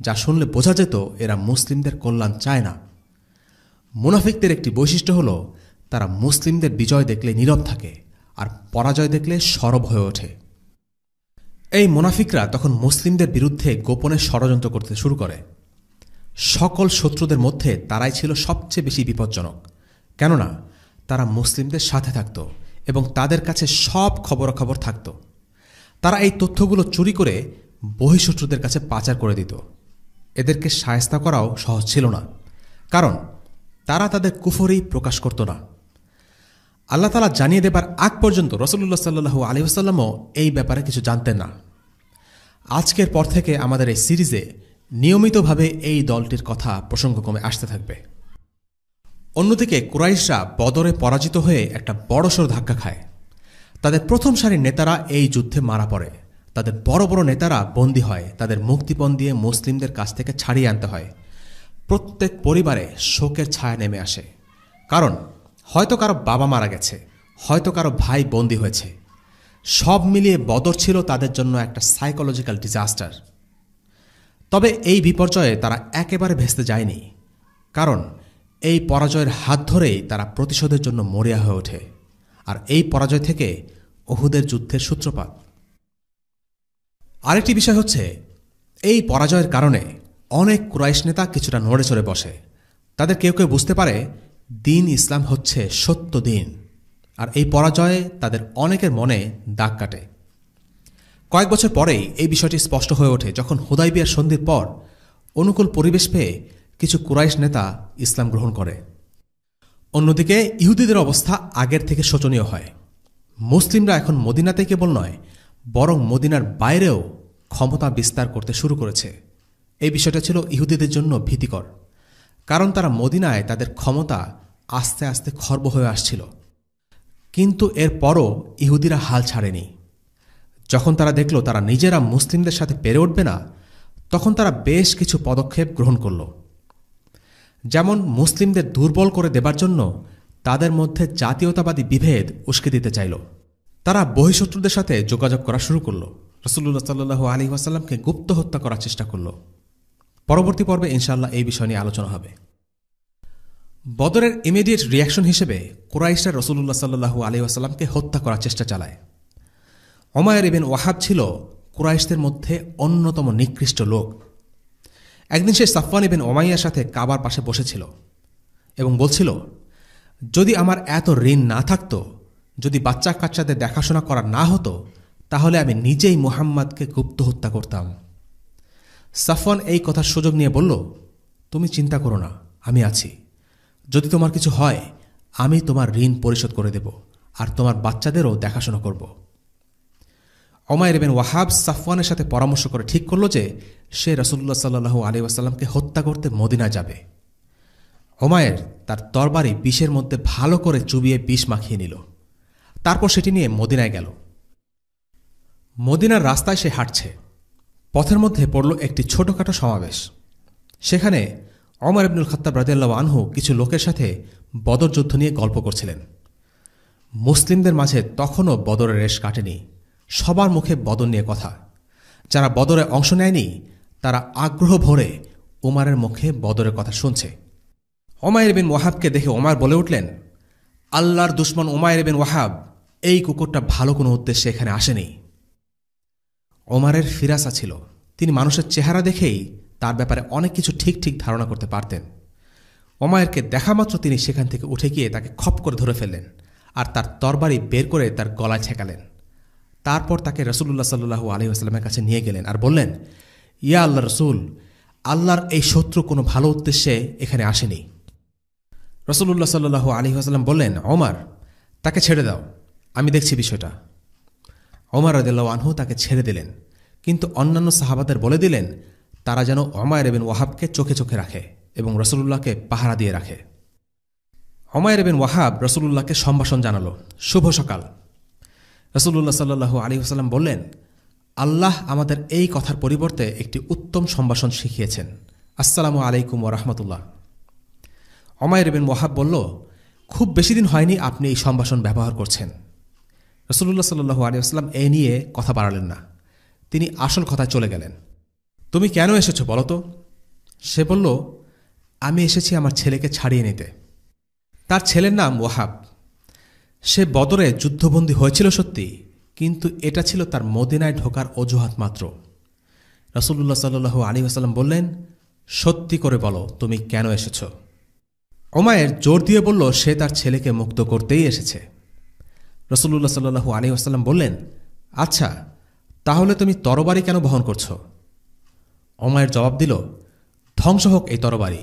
যা শুনলে বোঝা যেত এরা মুসলিমদের কল্যাণ চায় না। মুনাফিকদের একটি বৈশিষ্ট্য হল তারা মুসলিমদের বিজয় দেখলে নীরব থাকে আর পরাজয় দেখলে সরব হয়ে ওঠে। এই মুনাফিকরা তখন মুসলিমদের বিরুদ্ধে গোপনে ষড়যন্ত্র করতে শুরু করে। সকল শত্রুদের মধ্যে তারাই ছিল সবচেয়ে বেশি বিপজ্জনক, কেননা তারা মুসলিমদের সাথে থাকত এবং তাদের কাছে সব খবরাখবর থাকত। তারা এই তথ্যগুলো চুরি করে বহিঃশত্রুদের কাছে পাচার করে দিত। এদেরকে শায়েস্তা করাও সহজ ছিল না, কারণ তারা তাদের কুফরি প্রকাশ করত না। আল্লাহ তাআলা জানিয়ে দেবার আগ পর্যন্ত রাসূলুল্লাহ সাল্লাল্লাহু আলাইহি ওয়াসাল্লামও এই ব্যাপারে কিছু জানতেন না। আজকের পর থেকে আমাদের এই সিরিজে নিয়মিতভাবে এই দলটির কথা প্রসঙ্গক্রমে আসতে থাকবে। অন্যদিকে কুরাইশরা বদরে পরাজিত হয়ে একটা বড়সড় ধাক্কা খায়। তাদের প্রথম সারির নেতারা এই যুদ্ধে মারা পড়ে, তাদের বড় বড় নেতারা বন্দী হয়, তাদের মুক্তিপণ দিয়ে মুসলিমদের কাছ থেকে ছাড়িয়ে আনতে হয়। প্রত্যেক পরিবারে শোকের ছায়া নেমে আসে, কারণ হয়তো কারো বাবা মারা গেছে, হয়তো কারো ভাই বন্দী হয়েছে। সব মিলিয়ে বদর ছিল তাদের জন্য একটা সাইকোলজিক্যাল ডিজাস্টার। তবে এই বিপর্যয়ে তারা একেবারে ভেস্তে যায়নি, কারণ এই পরাজয়ের হাত ধরেই তারা প্রতিশোধের জন্য মরিয়া হয়ে ওঠে, আর এই পরাজয় থেকে উহুদের যুদ্ধের সূত্রপাত। আরেকটি বিষয় হচ্ছে, এই পরাজয়ের কারণে অনেক কুরাইশ নেতা কিছুটা নড়ে চড়ে বসে। তাদের কেউ কেউ বুঝতে পারে দিন ইসলাম হচ্ছে সত্য দিন, আর এই পরাজয়ে তাদের অনেকের মনে দাগ কাটে। কয়েক বছর পরেই এই বিষয়টি স্পষ্ট হয়ে ওঠে, যখন হুদাইবিয়ার সন্ধির পর অনুকূল পরিবেশ পেয়ে কিছু কুরাইশ নেতা ইসলাম গ্রহণ করে। অন্যদিকে ইহুদিদের অবস্থা আগের থেকে শোচনীয় হয়। মুসলিমরা এখন মদিনাতে কেবল নয়, বরং মদিনার বাইরেও ক্ষমতা বিস্তার করতে শুরু করেছে। এই বিষয়টা ছিল ইহুদিদের জন্য ভীতিকর, কারণ তারা মদিনায় তাদের ক্ষমতা আস্তে আস্তে খর্ব হয়ে আসছিল। কিন্তু এরপরও ইহুদিরা হাল ছাড়েনি। যখন তারা দেখল তারা নিজেরা মুসলিমদের সাথে পেরে উঠবে না, তখন তারা বেশ কিছু পদক্ষেপ গ্রহণ করল। যেমন মুসলিমদের দুর্বল করে দেবার জন্য তাদের মধ্যে জাতীয়তাবাদী বিভেদ উস্কে দিতে চাইল। তারা বহিঃশত্রুদের সাথে যোগাযোগ করা শুরু করল, রাসূলুল্লাহ সাল্লাল্লাহু আলাইহি ওয়াসাল্লামকে গুপ্ত হত্যা করার চেষ্টা করল। পরবর্তী পর্বে ইনশাআল্লাহ এই বিষয় নিয়ে আলোচনা হবে। বদরের ইমিডিয়েট রিয়াকশন হিসেবে কুরাইশরা রাসূলুল্লাহ সাল্লাল্লাহু আলাইহি ওয়াসাল্লামকে হত্যা করার চেষ্টা চালায়। উমাইর ইবনে ওয়াহাব ছিল কুরাইশদের মধ্যে অন্যতম নিকৃষ্ট লোক। একদিন সে সাফওয়ান ইবনে উমাইয়ার সাথে কাবার পাশে বসেছিল এবং বলছিল, যদি আমার এত ঋণ না থাকত, যদি বাচ্চা কাচ্চাদের দেখাশোনা করা না হতো, তাহলে আমি নিজেই মুহাম্মাদকে গুপ্ত হত্যা করতাম। সাফওয়ান এই কথার সুযোগ নিয়ে বলল, তুমি চিন্তা করো না, আমি আছি। যদি তোমার কিছু হয়, আমি তোমার ঋণ পরিশোধ করে দেব, আর তোমার বাচ্চাদেরও দেখাশোনা করব। উমাইর ইবনে ওয়াহাব সাফওয়ানের সাথে পরামর্শ করে ঠিক করল যে সে রাসূলুল্লাহ সাল্লাল্লাহু আলাইহি ওয়াসাল্লামকে হত্যা করতে মদিনা যাবে। উমাইর তার তরবারি বিষের মধ্যে ভালো করে চুবিয়ে বিষ মাখিয়ে নিল, তারপর সেটি নিয়ে মদিনায় গেল। মদিনার রাস্তায় সে হাঁটছে। পথের মধ্যে পড়ল একটি ছোটখাটো সমাবেশ। সেখানে ওমর ইবনুল খাত্তাব রাদিয়াল্লাহু আনহু কিছু লোকের সাথে বদর যুদ্ধ নিয়ে গল্প করছিলেন। মুসলিমদের মাঝে তখনও বদরের রেশ কাটেনি। সবার মুখে বদর নিয়ে কথা। যারা বদরে অংশ নেয়নি তারা আগ্রহ ভরে উমারের মুখে বদরের কথা শুনছে। উমাইর বিন ওয়াহাবকে দেখে ওমর বলে উঠলেন, আল্লাহর দুশমন উমাইর বিন ওয়াহাব, এই কুকুরটা ভালো কোনো উদ্দেশ্যে এখানে আসেনি। ওমরের ফিরাসা ছিল, তিনি মানুষের চেহারা দেখেই তার ব্যাপারে অনেক কিছু ঠিক ঠিক ধারণা করতে পারতেন। উমাইরকে দেখামাত্র তিনি সেখান থেকে উঠে গিয়ে তাকে খপ করে ধরে ফেললেন, আর তার তরবারি বের করে তার গলায় ঠেকালেন। তারপর তাকে রাসূলুল্লাহ সাল্লাল্লাহু আলাইহি ওয়াসাল্লামের কাছে নিয়ে গেলেন আর বললেন, ইয়া আল্লাহ রসুল, আল্লাহর এই শত্রু কোনো ভালো উদ্দেশ্যে এখানে আসেনি। রাসূলুল্লাহ সাল্লাল্লাহু আলাইহি ওয়াসাল্লাম বললেন, ওমর, তাকে ছেড়ে দাও, আমি দেখছি বিষয়টা। ওমর রাদিয়াল্লাহু আনহু তাকে ছেড়ে দিলেন, কিন্তু অন্যান্য সাহাবাদের বলে দিলেন তারা যেন উমাইর ইবনে ওয়াহাবকে চোখে চোখে রাখে এবং রাসূলুল্লাহকে পাহারা দিয়ে রাখে। উমাইর ইবনে ওয়াহাব রাসূলুল্লাহকে সম্ভাষণ জানালো, শুভ সকাল। রাসূলুল্লাহ সাল্লাল্লাহু আলাইহি ওয়াসাল্লাম বললেন, আল্লাহ আমাদের এই কথার পরিবর্তে একটি উত্তম সম্ভাষণ শিখিয়েছেন, আসসালামু আলাইকুম ওয়া রাহমাতুল্লাহ। উমাইর ইবনে ওয়াহাব বলল, খুব বেশি দিন হয়নি আপনি এই সম্ভাষণ ব্যবহার করছেন। রাসূলুল্লাহ সাল্লাল্লাহু আলাইহি ওয়াসাল্লাম এই নিয়ে কথা বাড়ালেন না, তিনি আসল কথায় চলে গেলেন। তুমি কেন এসেছো বলো তো? সে বলল, আমি এসেছি আমার ছেলেকে ছাড়িয়ে নিতে। তার ছেলের নাম ওয়াহাব। সে বদরে যুদ্ধবন্দী হয়েছিল সত্যি, কিন্তু এটা ছিল তার মদিনায় ঢোকার অজুহাত মাত্র। রাসূলুল্লাহ সাল্লাল্লাহু আলাইহি ওয়াসাল্লাম বললেন, সত্যি করে বলো তুমি কেন এসেছ? উমাইর জোর দিয়ে বলল সে তার ছেলেকে মুক্ত করতেই এসেছে। রাসূলুল্লাহ সাল্লাল্লাহু আলাইহি ওয়াসাল্লাম বললেন, আচ্ছা, তাহলে তুমি তরবারি কেন বহন করছ? উমাইর জবাব দিল, ধ্বংস হোক এই তরবারি,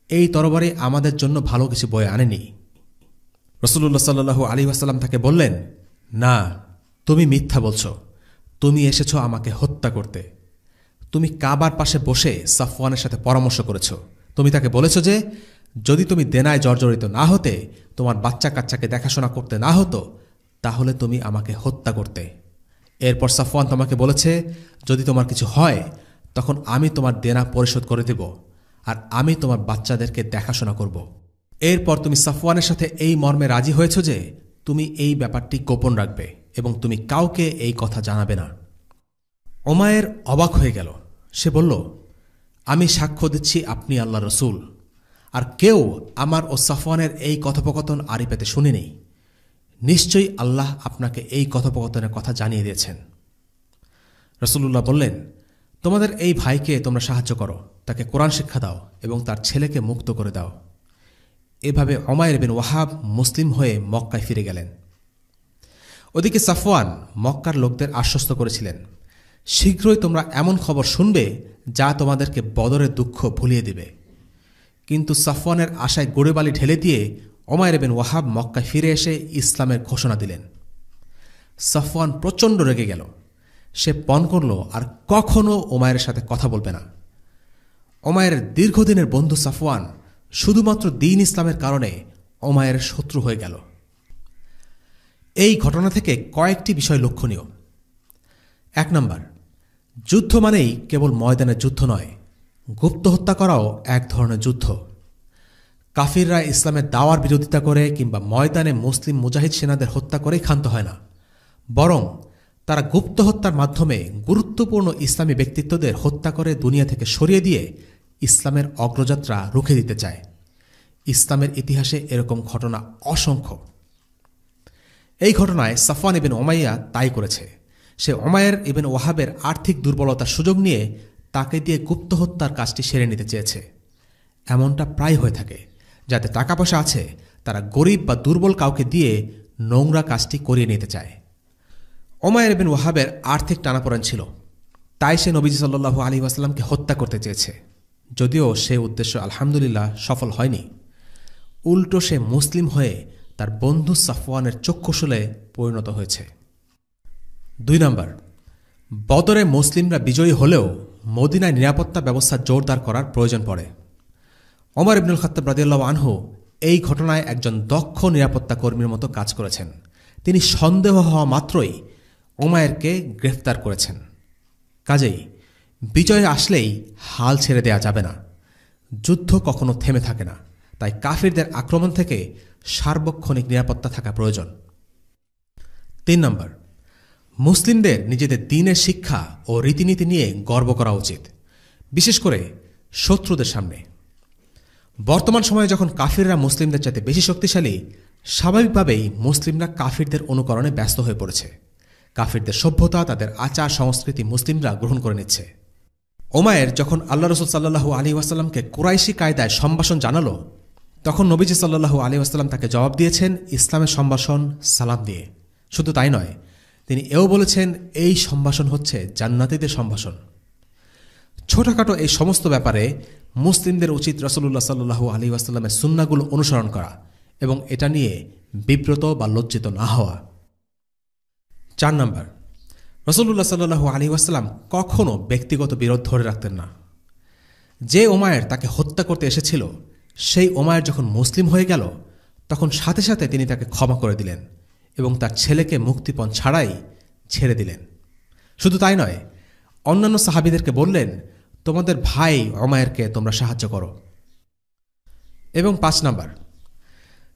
এই তরবারি আমাদের জন্য ভালো কিছু বয়ে আনেনি। রাসূলুল্লাহ সাল্লাল্লাহু আলাইহি ওয়াসাল্লাম তাকে বললেন, না, তুমি মিথ্যা বলছ, তুমি এসেছ আমাকে হত্যা করতে। তুমি কাবার পাশে বসে সাফওয়ানের সাথে পরামর্শ করেছ। তুমি তাকে বলেছ যে যদি তুমি দেনায় জর্জরিত না হতে, তোমার বাচ্চা কাচ্চাকে দেখাশোনা করতে না হতো, তাহলে তুমি আমাকে হত্যা করতে। এরপর সাফওয়ান তোমাকে বলেছে যদি তোমার কিছু হয় তখন আমি তোমার দেনা পরিশোধ করে দেব, আর আমি তোমার বাচ্চাদেরকে দেখাশোনা করব। এরপর তুমি সাফওয়ানের সাথে এই মর্মে রাজি হয়েছ যে তুমি এই ব্যাপারটি গোপন রাখবে এবং তুমি কাউকে এই কথা জানাবে না। উমায়ের অবাক হয়ে গেল। সে বলল, আমি সাক্ষ্য দিচ্ছি আপনি আল্লাহ রসুল, আর কেউ আমার ও সাফওয়ানের এই কথোপকথন আড়ি পেতে শুনেনি। নিশ্চয়ই আল্লাহ আপনাকে এই কথোপকথনের কথা জানিয়ে দিয়েছেন। রসুল্লাহ বললেন, তোমাদের এই ভাইকে তোমরা সাহায্য করো, তাকে কোরআন শিক্ষা দাও এবং তার ছেলেকে মুক্ত করে দাও। এভাবে উমাইর বিন ওয়াহাব মুসলিম হয়ে মক্কায় ফিরে গেলেন। ওদিকে সাফওয়ান মক্কার লোকদের আশ্বস্ত করেছিলেন, শীঘ্রই তোমরা এমন খবর শুনবে যা তোমাদেরকে বদরের দুঃখ ভুলিয়ে দিবে। কিন্তু সাফওয়ানের আশায় গুড়েবালি ঢেলে দিয়ে উমাইর বিন ওয়াহাব মক্কায় ফিরে এসে ইসলামের ঘোষণা দিলেন। সাফওয়ান প্রচণ্ড রেগে গেল। সে পণ করল আর কখনও উমাইরের সাথে কথা বলবে না। উমাইরের দীর্ঘদিনের বন্ধু সাফওয়ান শুধুমাত্র দ্বীন ইসলামের কারণে উমাইরের শত্রু হয়ে গেল। এই ঘটনা থেকে কয়েকটি বিষয় লক্ষণীয়। 1 নম্বর, যুদ্ধ মানেই কেবল ময়দানের যুদ্ধ নয়, গুপ্ত হত্যা করাও এক ধরনের যুদ্ধ। কাফিররা ইসলামের দাওয়ার বিরোধিতা করে কিংবা ময়দানে মুসলিম মুজাহিদ সেনাদের হত্যা করেই ক্ষান্ত হয় না, বরং তারা গুপ্ত হত্যার মাধ্যমে গুরুত্বপূর্ণ ইসলামী ব্যক্তিত্বদের হত্যা করে দুনিয়া থেকে সরিয়ে দিয়ে ইসলামের অগ্রযাত্রা রুখে দিতে চায়। ইসলামের ইতিহাসে এরকম ঘটনা অসংখ্য। এই ঘটনায় সাফওয়ান ইবনে উমাইয়া তাই করেছে। সে উমাইর ইবনে ওয়াহাবের আর্থিক দুর্বলতার সুযোগ নিয়ে তাকে দিয়ে গুপ্ত হত্যার কাজটি সেরে নিতে চেয়েছে। এমনটা প্রায় হয়ে থাকে। যাতে টাকা পয়সা আছে তারা গরিব বা দুর্বল কাউকে দিয়ে নোংরা কাজটি করিয়ে নিতে চায়। উমাইর ইবনে ওয়াহাবের আর্থিক টানাপোড়েন ছিল, তাই সে নবীজি সাল্লাল্লাহু আলাইহি ওয়াসাল্লামকে হত্যা করতে চেয়েছে। যদিও সে উদ্দেশ্য আলহামদুলিল্লাহ সফল হয়নি। উল্টো সে মুসলিম হয়ে তার বন্ধু সাফওয়ানের চক্ষুশূলে পরিণত হয়েছে। 2 নম্বর, বদরে মুসলিমরা বিজয়ী হলেও মদিনায় নিরাপত্তা ব্যবস্থা জোরদার করার প্রয়োজন পড়ে। ওমর ইবনুল খাত্তাব রাদিয়াল্লাহু আনহু এই ঘটনায় একজন দক্ষ নিরাপত্তা কর্মীর মতো কাজ করেছেন। তিনি সন্দেহ হওয়া মাত্রই উমাইরকে গ্রেফতার করেছেন। কাজেই বিজয় আসলেই হাল ছেড়ে দেয়া যাবে না। যুদ্ধ কখনো থেমে থাকে না, তাই কাফিরদের আক্রমণ থেকে সার্বক্ষণিক নিরাপত্তা থাকা প্রয়োজন। 3 নম্বর, মুসলিমদের নিজেদের দ্বীনের শিক্ষা ও রীতিনীতি নিয়ে গর্ব করা উচিত, বিশেষ করে শত্রুদের সামনে। বর্তমান সময়ে যখন কাফিররা মুসলিমদের চাইতে বেশি শক্তিশালী, স্বাভাবিকভাবেই মুসলিমরা কাফিরদের অনুকরণে ব্যস্ত হয়ে পড়েছে। কাফিরদের সভ্যতা, তাদের আচার সংস্কৃতি মুসলিমরা গ্রহণ করে নিচ্ছে। উমাইর যখন আল্লাহ রসুল সাল্লাল্লাহু আলাইহি ওয়াসাল্লামকে কুরাইশি কায়দায় সম্ভাষণ জানালো, তখন নবীজি সাল্লাল্লাহু আলাইহি ওয়াসাল্লাম তাকে জবাব দিয়েছেন ইসলামের সম্ভাষণ সালাম দিয়ে। শুধু তাই নয়, তিনি এও বলেছেন এই সম্ভাষণ হচ্ছে জান্নাতীদের সম্ভাষণ। ছোটখাটো এই সমস্ত ব্যাপারে মুসলিমদের উচিত রাসূলুল্লাহ সাল্লাল্লাহু আলাইহি ওয়াসাল্লামের সুন্নাহগুলো অনুসরণ করা এবং এটা নিয়ে বিব্রত বা লজ্জিত না হওয়া। 4 নম্বর, রাসূলুল্লাহ সাল্লাল্লাহু আলাইহি ওয়াসাল্লাম কখনো ব্যক্তিগত বিরোধ ধরে রাখতেন না। যে উমাইর তাকে হত্যা করতে এসেছিল, সেই উমাইর যখন মুসলিম হয়ে গেল, তখন সাথে সাথে তিনি তাকে ক্ষমা করে দিলেন এবং তার ছেলেকে মুক্তিপণ ছাড়াই ছেড়ে দিলেন। শুধু তাই নয়, অন্যান্য সাহাবীদেরকে বললেন, তোমাদের ভাই উমাইরকে তোমরা সাহায্য করো। এবং 5 নম্বর,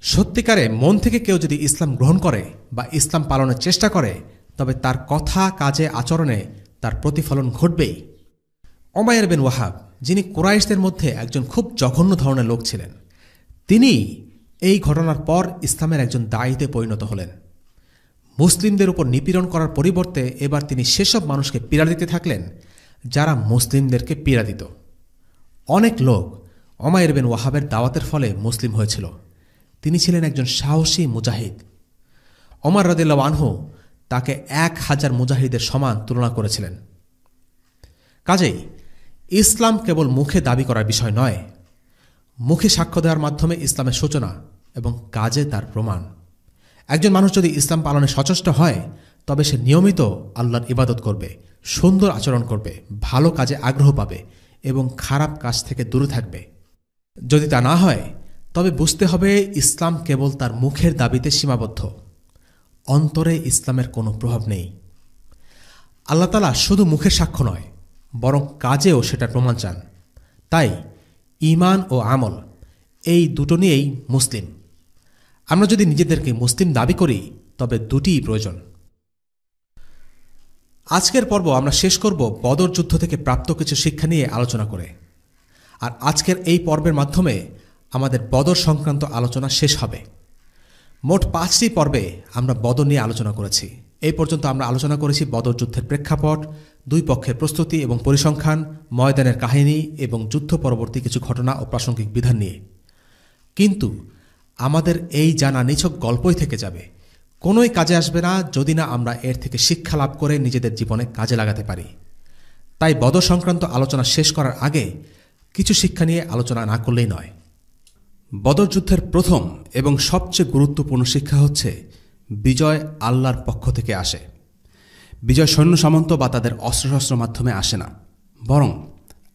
সত্যিকারে মন থেকে কেউ যদি ইসলাম গ্রহণ করে বা ইসলাম পালনের চেষ্টা করে, তবে তার কথা, কাজে, আচরণে তার প্রতিফলন ঘটবেই। উমাইর বিন ওয়াহাব, যিনি কুরাইশদের মধ্যে একজন খুব জঘন্য ধরনের লোক ছিলেন, তিনি এই ঘটনার পর ইসলামের একজন দায়ীতে পরিণত হলেন। মুসলিমদের উপর নিপীড়ন করার পরিবর্তে এবার তিনি সেসব মানুষকে পীড়া দিতে থাকলেন যারা মুসলিমদেরকে পীড়া দিত। অনেক লোক উমাইর বিন ওয়াহাবের দাওয়াতের ফলে মুসলিম হয়েছিল। তিনি ছিলেন একজন সাহসী মুজাহিদ। ওমর রাদিয়াল্লাহু আনহু তাকে 1000 মুজাহিদের সমান তুলনা করেছিলেন। কাজেই ইসলাম কেবল মুখে দাবি করার বিষয় নয়, মুখে সাক্ষ্য দেওয়ার মাধ্যমে ইসলামের সূচনা এবং কাজে তার প্রমাণ। একজন মানুষ যদি ইসলাম পালনে সচেষ্ট হয়, তবে সে নিয়মিত আল্লাহর ইবাদত করবে, সুন্দর আচরণ করবে, ভালো কাজে আগ্রহ পাবে এবং খারাপ কাজ থেকে দূরে থাকবে। যদি তা না হয় তবে বুঝতে হবে ইসলাম কেবল তার মুখের দাবিতে সীমাবদ্ধ, অন্তরে ইসলামের কোনো প্রভাব নেই। আল্লাহ তাআলা শুধু মুখের সাক্ষ্য নয়, বরং কাজেও সেটা প্রমাণ চান। তাই ঈমান ও আমল এই দুটো নিয়েই মুসলিম। আমরা যদি নিজেদেরকে মুসলিম দাবি করি তবে দুটিই প্রয়োজন। আজকের পর্ব আমরা শেষ করব বদর যুদ্ধ থেকে প্রাপ্ত কিছু শিক্ষা নিয়ে আলোচনা করে। আর আজকের এই পর্বের মাধ্যমে আমাদের বদর সংক্রান্ত আলোচনা শেষ হবে। মোট 5টি পর্বে আমরা বদর নিয়ে আলোচনা করেছি। এই পর্যন্ত আমরা আলোচনা করেছি বদর যুদ্ধের প্রেক্ষাপট, দুই পক্ষের প্রস্তুতি এবং পরিসংখ্যান, ময়দানের কাহিনী এবং যুদ্ধ পরবর্তী কিছু ঘটনা ও প্রাসঙ্গিক বিধান নিয়ে। কিন্তু আমাদের এই জানা নিছক গল্পই থেকে যাবে, কোনোই কাজে আসবে না যদি না আমরা এর থেকে শিক্ষা লাভ করে নিজেদের জীবনে কাজে লাগাতে পারি। তাই বদর সংক্রান্ত আলোচনা শেষ করার আগে কিছু শিক্ষা নিয়ে আলোচনা না করলেই নয়। বদর যুদ্ধের প্রথম এবং সবচেয়ে গুরুত্বপূর্ণ শিক্ষা হচ্ছে বিজয় আল্লাহর পক্ষ থেকে আসে। বিজয় সৈন্য সামন্ত বা তাদের অস্ত্রশস্ত্র মাধ্যমে আসে না, বরং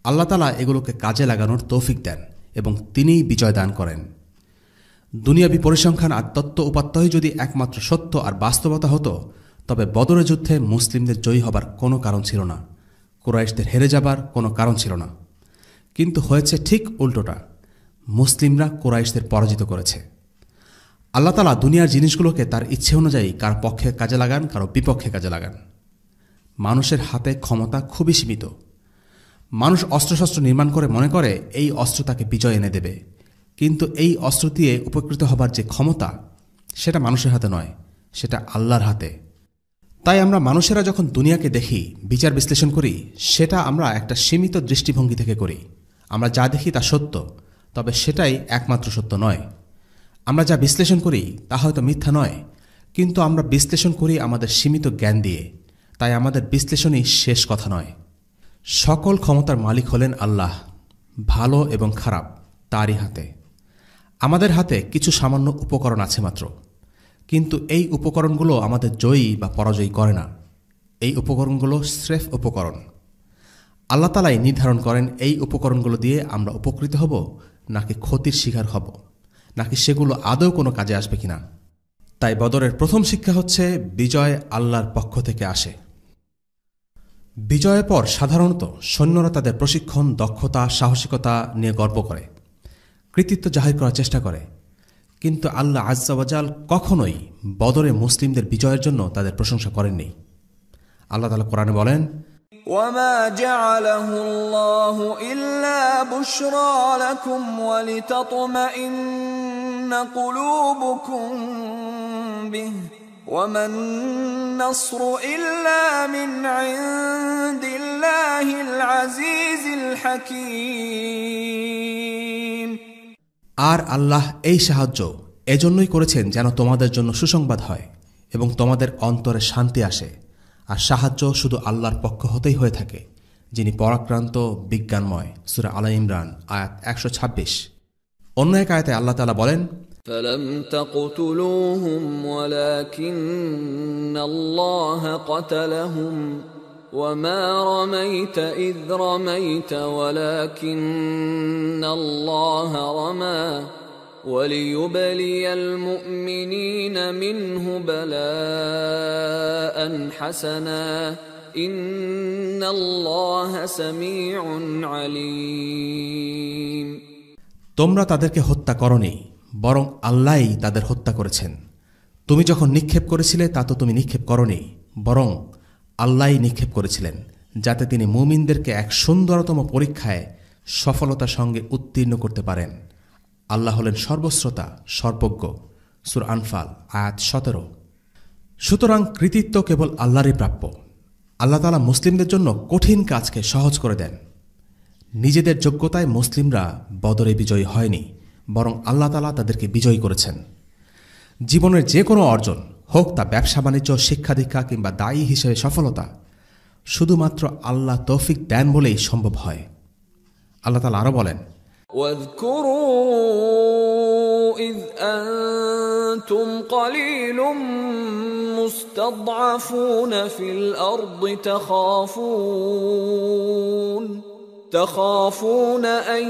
আল্লাহ তাআলা এগুলোকে কাজে লাগানোর তৌফিক দেন এবং তিনিই বিজয় দান করেন। দুনিয়াবি পরিসংখ্যান আর তত্ত্ব উপাত্তই যদি একমাত্র সত্য আর বাস্তবতা হতো তবে বদরের যুদ্ধে মুসলিমদের জয়ী হবার কোনো কারণ ছিল না, কুরাইশদের হেরে যাবার কোনো কারণ ছিল না। কিন্তু হয়েছে ঠিক উল্টোটা, মুসলিমরা কুরাইশদের পরাজিত করেছে। আল্লাহ তাআলা দুনিয়ার জিনিসগুলোকে তার ইচ্ছে অনুযায়ী কার পক্ষে কাজে লাগান, কারো বিপক্ষে কাজে লাগান। মানুষের হাতে ক্ষমতা খুবই সীমিত। মানুষ অস্ত্রশস্ত্র নির্মাণ করে মনে করে এই অস্ত্র তাকে বিজয় এনে দেবে, কিন্তু এই অস্ত্র দিয়ে উপকৃত হবার যে ক্ষমতা সেটা মানুষের হাতে নয়, সেটা আল্লাহর হাতে। তাই আমরা মানুষেরা যখন দুনিয়াকে দেখি, বিচার বিশ্লেষণ করি, সেটা আমরা একটা সীমিত দৃষ্টিভঙ্গি থেকে করি। আমরা যা দেখি তা সত্য, তবে সেটাই একমাত্র সত্য নয়। আমরা যা বিশ্লেষণ করি তা হয়তো মিথ্যা নয়, কিন্তু আমরা বিশ্লেষণ করি আমাদের সীমিত জ্ঞান দিয়ে। তাই আমাদের বিশ্লেষণই শেষ কথা নয়। সকল ক্ষমতার মালিক হলেন আল্লাহ, ভালো এবং খারাপ তারই হাতে। আমাদের হাতে কিছু সামান্য উপকরণ আছে মাত্র, কিন্তু এই উপকরণগুলো আমাদের জয়ী বা পরাজয়ী করে না। এই উপকরণগুলো স্রেফ উপকরণ। আল্লাহ তাআলাই নির্ধারণ করেন এই উপকরণগুলো দিয়ে আমরা উপকৃত হব নাকি ক্ষতির শিকার হব, নাকি সেগুলো আদৌ কোনো কাজে আসবে কিনা। তাই বদরের প্রথম শিক্ষা হচ্ছে বিজয় আল্লাহর পক্ষ থেকে আসে। বিজয়ের পর সাধারণত সৈন্যরা তাদের প্রশিক্ষণ, দক্ষতা, সাহসিকতা নিয়ে গর্ব করে, কৃতিত্ব জাহির করার চেষ্টা করে। কিন্তু আল্লাহ আজ্জা ওয়া জাল কখনোই বদরে মুসলিমদের বিজয়ের জন্য তাদের প্রশংসা করেননি। আল্লাহ তাআলা কোরআনে বলেন, وما جعله الله إلا بشرى لكم ولتطمئن قلوبكم به وما النصر إلا من عند الله العزيز الحكيم। আর আল্লাহ এই সাহায্য এজন্যই করেছেন যেন তোমাদের জন্য সুসংবাদ হয় এবং তোমাদের অন্তরে শান্তি আসে। আর সাহায্য শুধু আল্লাহর পক্ষ হতেই হয়ে থাকে, যিনি পরাক্রান্ত, বিজ্ঞানময়। সূরা আলে ইমরান আয়াত 126। অন্য এক আয়াতে আল্লাহ তাআলা বলেন, فلم تقتلوهم ولكن الله قتلهم وما رميت إذ رميت ولكن الله رمى وليبلي المؤمنين منه بلاء حسنا إن الله سميع عليم। তোমরা তাদেরকে হত্যা করনি, বরং আল্লাহই তাদের হত্যা করেছেন। তুমি যখন নিক্ষেপ করেছিলে তা তো তুমি নিক্ষেপ করনি, বরং আল্লাহই নিক্ষেপ করেছিলেন, যাতে তিনি মুমিনদেরকে এক সুন্দরতম পরীক্ষায় সফলতার সঙ্গে উত্তীর্ণ করতে পারেন। আল্লাহ হলেন সর্বশ্রোতা, সর্বজ্ঞ। সূরা আনফাল আয়াত 17। সুতরাং কৃতিত্ব কেবল আল্লাহরই প্রাপ্য। আল্লাহ তাআলা মুসলিমদের জন্য কঠিন কাজকে সহজ করে দেন। নিজেদের যোগ্যতায় মুসলিমরা বদরে বিজয়ী হয়নি, বরং আল্লাহ তাআলা তাদেরকে বিজয়ী করেছেন। জীবনের যে কোনো অর্জন, হোক তা ব্যবসা বাণিজ্য, শিক্ষা দীক্ষা কিংবা দায়ী হিসেবে সফলতা, শুধুমাত্র আল্লাহ তৌফিক দেন বলেই সম্ভব হয়। আল্লাহ তাআলা আরও বলেন, واذكروا إذ أنتم قليل مستضعفون في الأرض تخافون أن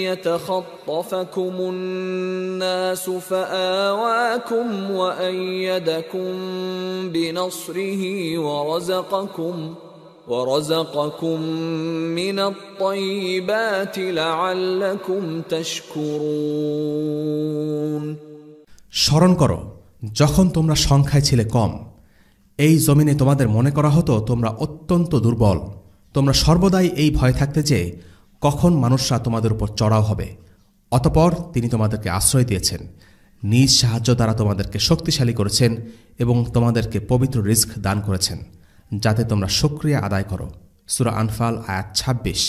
يتخطفكم الناس فآواكم وأيدكم بنصره ورزقكم من الطيبات لعلكم تشكرون স্মরণ করো যখন তোমরা সংখ্যায় ছিলে কম, এই জমিনে তোমাদের মনে করা হতো তোমরা অত্যন্ত দুর্বল। তোমরা সর্বদাই এই ভয় থাকতে যে কখন মানুষরা তোমাদের উপর চড়াও হবে। অতঃপর তিনি তোমাদেরকে আশ্রয় দিয়েছেন, নিজ সাহায্য দ্বারা তোমাদেরকে শক্তিশালী করেছেন এবং তোমাদেরকে পবিত্র রিজক দান করেছেন, যাতে তোমরা শুকরিয়া আদায় করো। সূরা আনফাল আয়াত ২৬।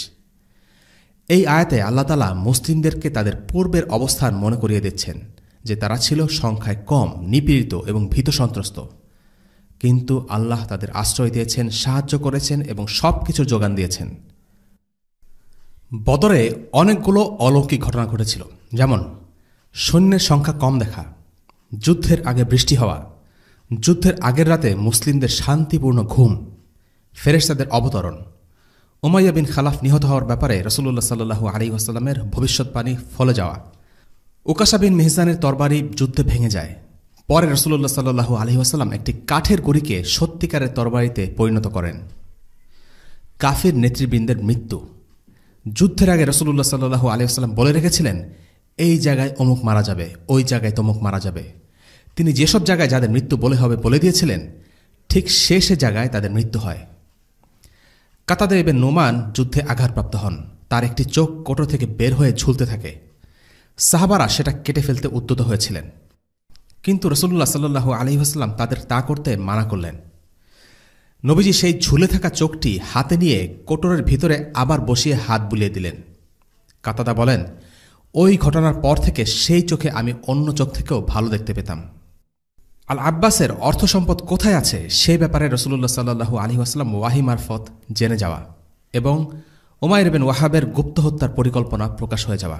এই আয়াতে আল্লাহ তাআলা মুসলিমদেরকে তাদের পূর্বের অবস্থান মনে করিয়ে দিচ্ছেন যে তারা ছিল সংখ্যায় কম, নিপীড়িত এবং ভীতসন্ত্রস্ত, কিন্তু আল্লাহ তাদের আশ্রয় দিয়েছেন, সাহায্য করেছেন এবং সবকিছুর যোগান দিয়েছেন। বদরে অনেকগুলো অলৌকিক ঘটনা ঘটেছিল, যেমন সৈন্যের সংখ্যা কম দেখা, যুদ্ধের আগে বৃষ্টি হওয়া, যুদ্ধের আগের রাতে মুসলিমদের শান্তিপূর্ণ ঘুম, ফেরেশতাদের অবতরণ, উমাইয়া বিন খালাফ নিহত হওয়ার ব্যাপারে রাসূলুল্লাহ সাল্লাল্লাহু আলাইহি ওয়াসাল্লামের ভবিষ্যৎবাণী ফলে যাওয়া, উকাশা বিন মিহজানের তরবারি যুদ্ধে ভেঙে যায়, পরে রাসূলুল্লাহ সাল্লাল্লাহু আলাইহি ওয়াসাল্লাম একটি কাঠের গড়িকে সত্যিকারের তরবারিতে পরিণত করেন, কাফির নেতৃবৃন্দের মৃত্যু। যুদ্ধের আগে রাসূলুল্লাহ সাল্লাল্লাহু আলাইহি ওয়াসাল্লাম বলে রেখেছিলেন, এই জায়গায় অমুক মারা যাবে, ওই জায়গায় তমুক মারা যাবে। তিনি যেসব জায়গায় যাদের মৃত্যু বলে দিয়েছিলেন, ঠিক সে জায়গায় তাদের মৃত্যু হয়। কাতাদা ইবনে নুমান যুদ্ধে আঘাতপ্রাপ্ত হন, তার একটি চোখ কোটর থেকে বের হয়ে ঝুলতে থাকে। সাহাবারা সেটা কেটে ফেলতে উদ্যত হয়েছিলেন, কিন্তু রাসূলুল্লাহ সাল্লাল্লাহু আলাইহি ওয়াসাল্লাম তাদের তা করতে মানা করলেন। নবীজি সেই ঝুলে থাকা চোখটি হাতে নিয়ে কোটরের ভিতরে আবার বসিয়ে হাত বুলিয়ে দিলেন। কাতাদা বলেন, ওই ঘটনার পর থেকে সেই চোখে আমি অন্য চোখ থেকেও ভালো দেখতে পেতাম। আল আব্বাসের অর্থ সম্পদ কোথায় আছে সে ব্যাপারে রাসূলুল্লাহ সাল্লাল্লাহু আলাইহি ওয়াসাল্লাম ওয়াহী মারফত জেনে যাওয়া এবং উমাইর বিন ওয়াহাবের গুপ্ত হত্যার পরিকল্পনা প্রকাশ হয়ে যাওয়া।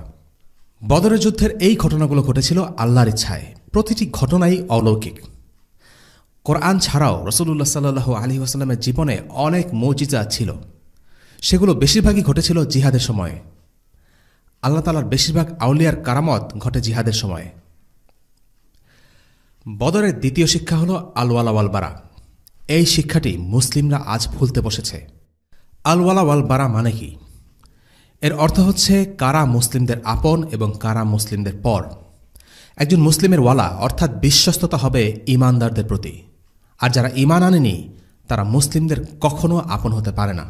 বদরের যুদ্ধের এই ঘটনাগুলো ঘটেছিল আল্লাহর ইচ্ছায়, প্রতিটি ঘটনাই অলৌকিক। কোরআন ছাড়াও রাসূলুল্লাহ সাল্লাল্লাহু আলাইহি ওয়াসাল্লামের জীবনে অনেক মুজিজা ছিল, সেগুলো বেশিরভাগই ঘটেছিল জিহাদের সময়ে। আল্লাহ তাআলার বেশিরভাগ আউলিয়ার কারামত ঘটে জিহাদের সময়ে। বদরের দ্বিতীয় শিক্ষা হল আল ওয়ালা ওয়াল বারা। এই শিক্ষাটি মুসলিমরা আজ ভুলতে বসেছে। আল ওয়ালা ওয়াল বারা মানে কি? এর অর্থ হচ্ছে কারা মুসলিমদের আপন এবং কারা মুসলিমদের পর। একজন মুসলিমের ওয়ালা অর্থাৎ বিশ্বস্ততা হবে ঈমানদারদের প্রতি, আর যারা ঈমান আনেনি তারা মুসলিমদের কখনো আপন হতে পারে না।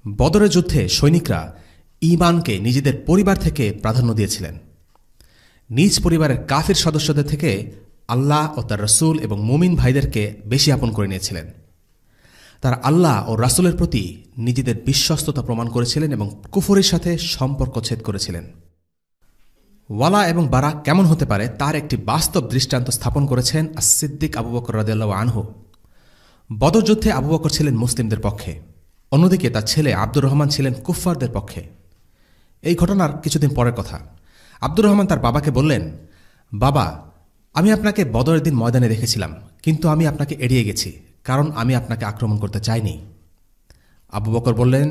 বদরের যুদ্ধে সৈনিকরা ঈমানকে নিজেদের পরিবার থেকে প্রাধান্য দিয়েছিলেন। নিজ পরিবারের কাফির সদস্যদের থেকে আল্লাহ ও তার রাসূল এবং মুমিন ভাইদেরকে বেশি আপন করে নিয়েছিলেন। তারা আল্লাহ ও রাসূলের প্রতি নিজেদের বিশ্বস্ততা প্রমাণ করেছিলেন এবং কুফরের সাথে সম্পর্ক ছেদ করেছিলেন। ওয়ালা এবং বারা কেমন হতে পারে তার একটি বাস্তব দৃষ্টান্ত স্থাপন করেছেন as-সিদ্দিক আবু বকর রাদিয়াল্লাহু আনহু। বদর যুদ্ধে আবু বকর ছিলেন মুসলিমদের পক্ষে, অন্যদিকে তার ছেলে আব্দুর রহমান ছিলেন কুফফারদের পক্ষে। এই ঘটনার কিছুদিন পরের কথা। আব্দুর রহমান তার বাবাকে বললেন, বাবা, আমি আপনাকে বদরের দিন ময়দানে দেখেছিলাম, কিন্তু আমি আপনাকে এড়িয়ে গেছি, কারণ আমি আপনাকে আক্রমণ করতে চাইনি। আবু বকর বললেন,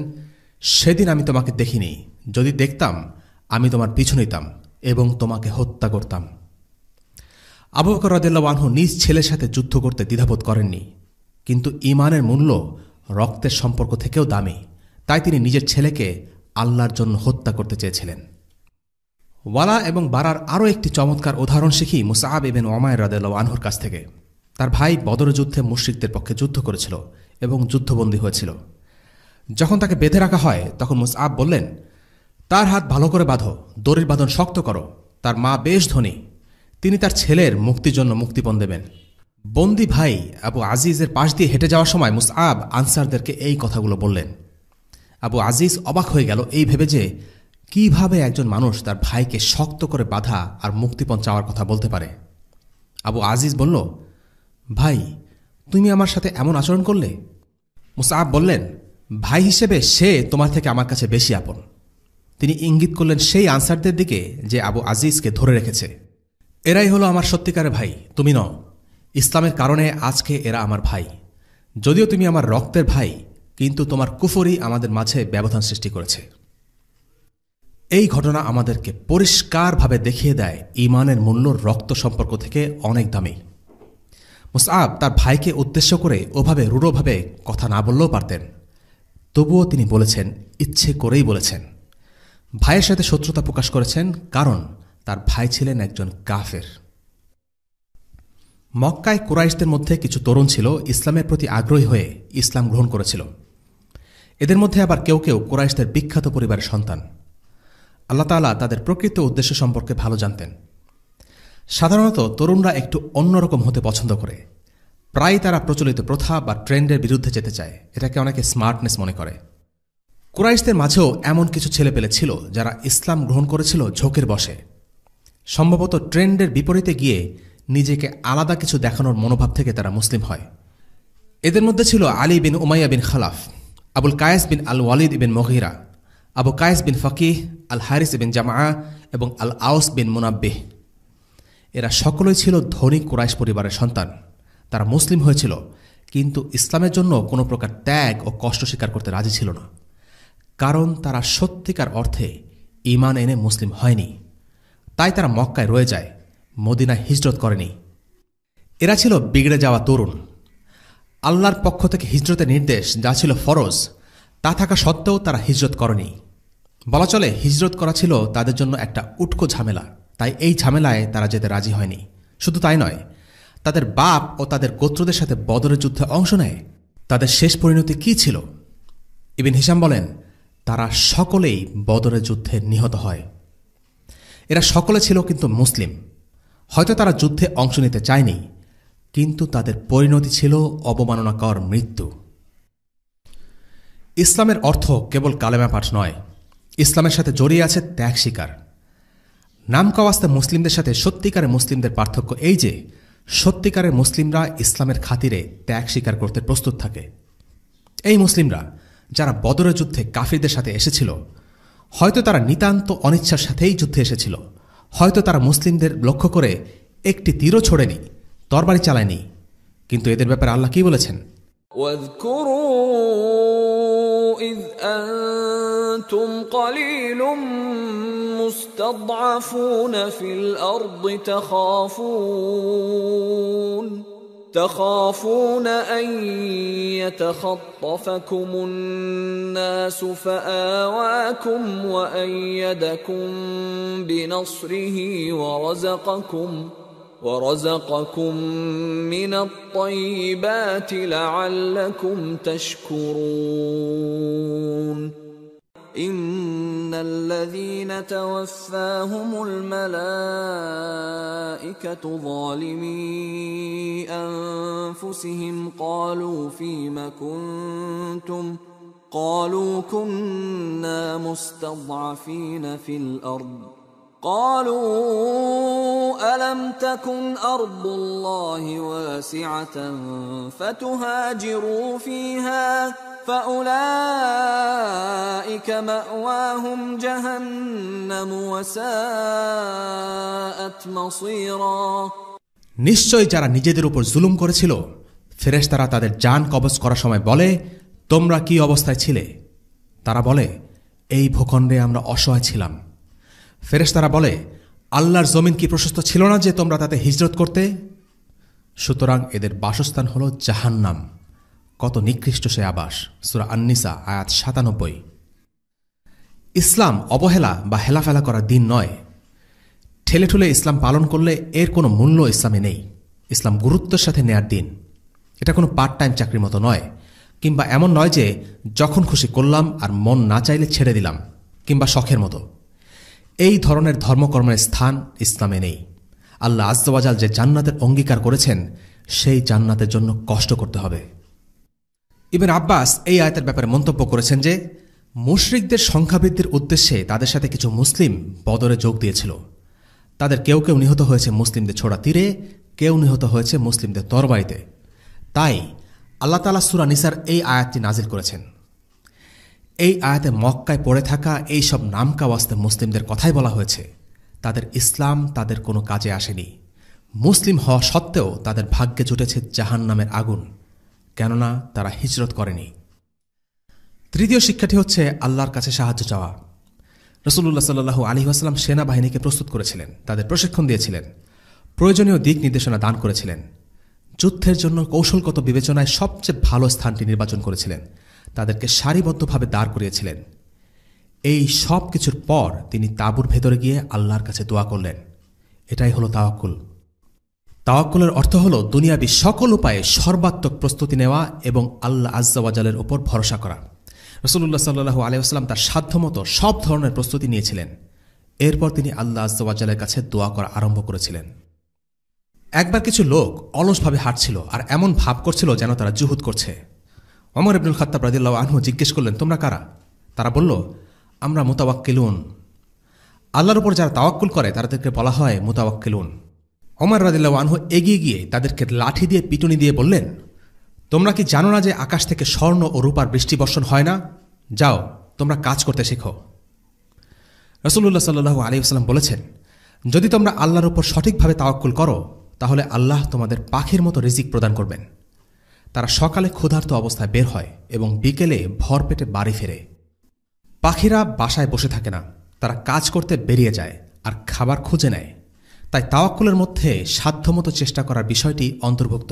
সেদিন আমি তোমাকে দেখিনি, যদি দেখতাম আমি তোমার পিছু নিতাম এবং তোমাকে হত্যা করতাম। আবু বকর রাদিয়াল্লাহু আনহু নিজ ছেলের সাথে যুদ্ধ করতে দ্বিধাবোধ করেননি, কিন্তু ঈমানের মূল্য রক্তের সম্পর্ক থেকেও দামি, তাই তিনি নিজের ছেলেকে আল্লাহর জন্য হত্যা করতে চেয়েছিলেন। ওয়ালা এবং বারার আরও একটি চমৎকার উদাহরণ শিখি মুসআব ইবনে উমাইর রাদিয়াল্লাহু আনহুর কাছ থেকে। তার ভাই বদর যুদ্ধে মুশরিকদের পক্ষে যুদ্ধ করেছিল এবং যুদ্ধবন্দী হয়েছিল। যখন তাকে বেঁধে রাখা হয় তখন মুসআব বললেন, তার হাত ভালো করে বাঁধো, দড়ির বাঁধন শক্ত করো, তার মা বেশ ধনী, তিনি তার ছেলের মুক্তির জন্য মুক্তিপণ দেবেন। বন্দী ভাই আবু আজিজের পাশ দিয়ে হেঁটে যাওয়ার সময় মুসআব আনসারদেরকে এই কথাগুলো বললেন। আবু আজিজ অবাক হয়ে গেল এই ভেবে যে কিভাবে একজন মানুষ তার ভাইকে শক্ত করে বাঁধা আর মুক্তিপণ চাওয়ার কথা বলতে পারে। আবু আজিজ বলল, ভাই, তুমি আমার সাথে এমন আচরণ করলে? মুসআব বললেন, ভাই হিসেবে সে তোমার থেকে আমার কাছে বেশি আপন। তিনি ইঙ্গিত করলেন সেই আনসারদের দিকে যে আবু আজিজকে ধরে রেখেছে। এরাই হলো আমার সত্যিকারের ভাই, তুমি নও। ইসলামের কারণে আজকে এরা আমার ভাই। যদিও তুমি আমার রক্তের ভাই, কিন্তু তোমার কুফরই আমাদের মাঝে ব্যবধান সৃষ্টি করেছে। এই ঘটনা আমাদেরকে পরিষ্কারভাবে দেখিয়ে দেয় ঈমানের মূল্য রক্ত সম্পর্ক থেকে অনেক দামি। মুসআব তার ভাইকে উদ্দেশ্য করে ওভাবে রূঢ়ভাবে কথা না বললেও পারতেন, তবুও তিনি বলেছেন, ইচ্ছে করেই বলেছেন। ভাইয়ের সাথে শত্রুতা প্রকাশ করেছেন কারণ তার ভাই ছিলেন একজন কাফের। মক্কায় কুরাইশদের মধ্যে কিছু তরুণ ছিল ইসলামের প্রতি আগ্রহী হয়ে ইসলাম গ্রহণ করেছিল। এদের মধ্যে আবার কেউ কেউ কুরাইশদের বিখ্যাত পরিবারের সন্তান। আল্লাহ তাআলা তাদের প্রকৃত উদ্দেশ্য সম্পর্কে ভালো জানতেন। সাধারণত তরুণরা একটু অন্যরকম হতে পছন্দ করে। প্রায় তারা প্রচলিত প্রথা বা ট্রেন্ডের বিরুদ্ধে যেতে চায়। এটাকে অনেকে স্মার্টনেস মনে করে। কুরাইশদের মাঝেও এমন কিছু ছেলেপেলে ছিল যারা ইসলাম গ্রহণ করেছিল ঝোঁকের বশে, সম্ভবত ট্রেন্ডের বিপরীতে গিয়ে নিজেকে আলাদা কিছু দেখানোর মনোভাব থেকে তারা মুসলিম হয়। এদের মধ্যে ছিল আলী বিন উমাইয়া বিন খালাফ, আবুল কায়েস বিন আল ওয়ালিদ বিন মগিরা, আবু কায়েস বিন ফকিহ, আল হারিস বিন জামা এবং আল আউস বিন মুনাব্বিহ। এরা সকলেই ছিল ধনী কুরাইশ পরিবারের সন্তান। তারা মুসলিম হয়েছিল, কিন্তু ইসলামের জন্য কোনো প্রকার ত্যাগ ও কষ্ট স্বীকার করতে রাজি ছিল না, কারণ তারা সত্যিকার অর্থে ঈমান এনে মুসলিম হয়নি। তাই তারা মক্কায় রয়ে যায়, মদিনায় হিজরত করেনি। এরা ছিল বিগড়ে যাওয়া তরুণ। আল্লাহর পক্ষ থেকে হিজরতের নির্দেশ যা ছিল ফরজ, তা থাকা সত্ত্বেও তারা হিজরত করেনি। বলা চলে হিজরত করা ছিল তাদের জন্য একটা উটকো ঝামেলা, তাই এই ঝামেলায় তারা যেতে রাজি হয়নি। শুধু তাই নয়, তাদের বাপ ও তাদের গোত্রদের সাথে বদরের যুদ্ধে অংশ নেয়। তাদের শেষ পরিণতি কী ছিল? ইবনে হিশাম বলেন, তারা সকলেই বদরের যুদ্ধে নিহত হয়। এরা সকলে ছিল কিন্তু মুসলিম। হয়তো তারা যুদ্ধে অংশ নিতে চায়নি, কিন্তু তাদের পরিণতি ছিল অবমাননাকর মৃত্যু। ইসলামের অর্থ কেবল কালেমা পাঠ নয়, ইসলামের সাথে জড়িয়ে আছে ত্যাগ স্বীকার। নামকাওয়াস্তে মুসলিমদের সাথে সত্যিকারের মুসলিমদের পার্থক্য এই যে, সত্যিকারের মুসলিমরা ইসলামের খাতিরে ত্যাগ স্বীকার করতে প্রস্তুত থাকে। এই মুসলিমরা যারা বদরের যুদ্ধে কাফিরদের সাথে এসেছিল, হয়তো তারা নিতান্ত অনিচ্ছার সাথেই যুদ্ধে এসেছিল, হয়তো তারা মুসলিমদের লক্ষ্য করে একটি তীরও ছোড়েনি, তরবারি চালায়নি, কিন্তু এদের ব্যাপারে আল্লাহ কি বলেছেন? واذكروا إذ أنتم قليل مستضعفون في الأرض تخافون أن يتخطفكم الناس فآواكم وأيدكم بنصره ورزقكم من الطيبات لعلكم تشكرون إن الذين توفاهم الملائكة ظالمي أنفسهم قالوا فيم كنتم قالوا كنا مستضعفين في الأرض قالوا ألم تكن أرض الله واسعة فتهاجروا فيها فأولئك مأواهم جهنم وساءت مصيرا নিশ্চয় যারা নিজেদের উপর জুলুম করেছিল, ফেরেশতারা তাদের জান কবজ করার সময় বলে, তোমরা কি অবস্থায় ছিলে? তারা বলে, এই ভূখণ্ডে আমরা অসহায় ছিলাম। ফেরেশতারা বলে, আল্লাহর জমিন কি প্রশস্ত ছিল না যে তোমরা তাতে হিজরত করতে? সুতরাং এদের বাসস্থান হল জাহান্নাম। কত নিকৃষ্ট সে আবাস। সূরা আন-নিসা আয়াত ৯৭। ইসলাম অবহেলা বা হেলাফেলা করার দিন নয়। ঠেলেঠুলে ইসলাম পালন করলে এর কোনো মূল্য ইসলামে নেই। ইসলাম গুরুত্বের সাথে নেয়ার দিন। এটা কোনো পার্ট টাইম চাকরির মতো নয়, কিংবা এমন নয় যে যখন খুশি করলাম আর মন না চাইলে ছেড়ে দিলাম, কিংবা শখের মতো। এই ধরনের ধর্মকর্মের স্থান ইসলামে নেই। আল্লাহ আযজা ওয়া জাল যে জান্নাতের অঙ্গীকার করেছেন, সেই জান্নাতের জন্য কষ্ট করতে হবে। ইবনে আব্বাস এই আয়াতের ব্যাপারে মন্তব্য করেছেন যে, মুশরিকদের সংখ্যাবৃদ্ধির উদ্দেশ্যে তাদের সাথে কিছু মুসলিম বদরে যোগ দিয়েছিল। তাদের কেউ কেউ নিহত হয়েছে মুসলিমদের ছোড়া তীরে, কেউ নিহত হয়েছে মুসলিমদের তরবারিতে। তাই আল্লাহ তাআলা সূরা নিসার এই আয়াতটি নাজিল করেছেন। এই আয়াতে মক্কায় পড়ে থাকা এই সব নামকাওয়াস্তে মুসলিমদের কথাই বলা হয়েছে। তাদের ইসলাম তাদের কোনো কাজে আসেনি। মুসলিম হওয়া সত্ত্বেও তাদের ভাগ্যে জুটেছে জাহান্নামের আগুন, কেননা তারা হিজরত করেনি। তৃতীয় শিক্ষাটি হচ্ছে আল্লাহর কাছে সাহায্য চাওয়া। রাসূলুল্লাহ সাল্লাল্লাহু আলাইহি ওয়াসাল্লাম সেনাবাহিনীকে প্রস্তুত করেছিলেন, তাদের প্রশিক্ষণ দিয়েছিলেন, প্রয়োজনীয় দিক নির্দেশনা দান করেছিলেন, যুদ্ধের জন্য কৌশলগত বিবেচনায় সবচেয়ে ভালো স্থানটি নির্বাচন করেছিলেন, তাদেরকে সারিবদ্ধভাবে দাঁড় করিয়েছিলেন। এই সব কিছুর পর তিনি তাঁবুর ভেতরে গিয়ে আল্লাহর কাছে দোয়া করলেন। এটাই হলো তাওয়াক্কুল। তাওয়াক্কুলের অর্থ হল দুনিয়াবী সকল উপায়ে সর্বাত্মক প্রস্তুতি নেওয়া এবং আল্লাহ আজ্জা ওয়া জালের উপর ভরসা করা। রাসূলুল্লাহ সাল্লাল্লাহু আলাইহি ওয়াসাল্লাম তার সাধ্যমতো সব ধরনের প্রস্তুতি নিয়েছিলেন। এরপর তিনি আল্লাহ আজ্জা ওয়া জালের কাছে দোয়া করা আরম্ভ করেছিলেন। একবার কিছু লোক অলসভাবে হাঁটছিল আর এমন ভাব করছিল যেন তারা জুহুদ করছে। ওমর ইবনুল খাত্তাব রাদিয়াল্লাহু আনহু জিজ্ঞেস করলেন, তোমরা কারা? তারা বলল, আমরা মুতাওয়াক্কিলুন। আল্লাহর উপর যারা তাওয়াক্কুল করে তাদেরকে বলা হয় মুতাওয়াক্কিলুন। ওমর রাদিয়াল্লাহু আনহু এগিয়ে গিয়ে তাদেরকে লাঠি দিয়ে পিটুনি দিয়ে বললেন, তোমরা কি জানো না যে আকাশ থেকে স্বর্ণ ও রূপার বৃষ্টি বর্ষণ হয় না? যাও, তোমরা কাজ করতে শেখো। রাসূলুল্লাহ সাল্লাল্লাহু আলাইহি ওয়াসাল্লাম বলেছেন, যদি তোমরা আল্লাহর উপর সঠিকভাবে তাওয়াক্কুল করো তাহলে আল্লাহ তোমাদের পাখির মতো রিজিক প্রদান করবেন। তারা সকালে ক্ষুধার্ত অবস্থায় বের হয় এবং বিকেলে ভরপেটে বাড়ি ফেরে। পাখিরা বাসায় বসে থাকে না, তারা কাজ করতে বেরিয়ে যায় আর খাবার খুঁজে নেয়। তাই তাওয়াক্কুলের মধ্যে সাধ্যমতো চেষ্টা করার বিষয়টি অন্তর্ভুক্ত।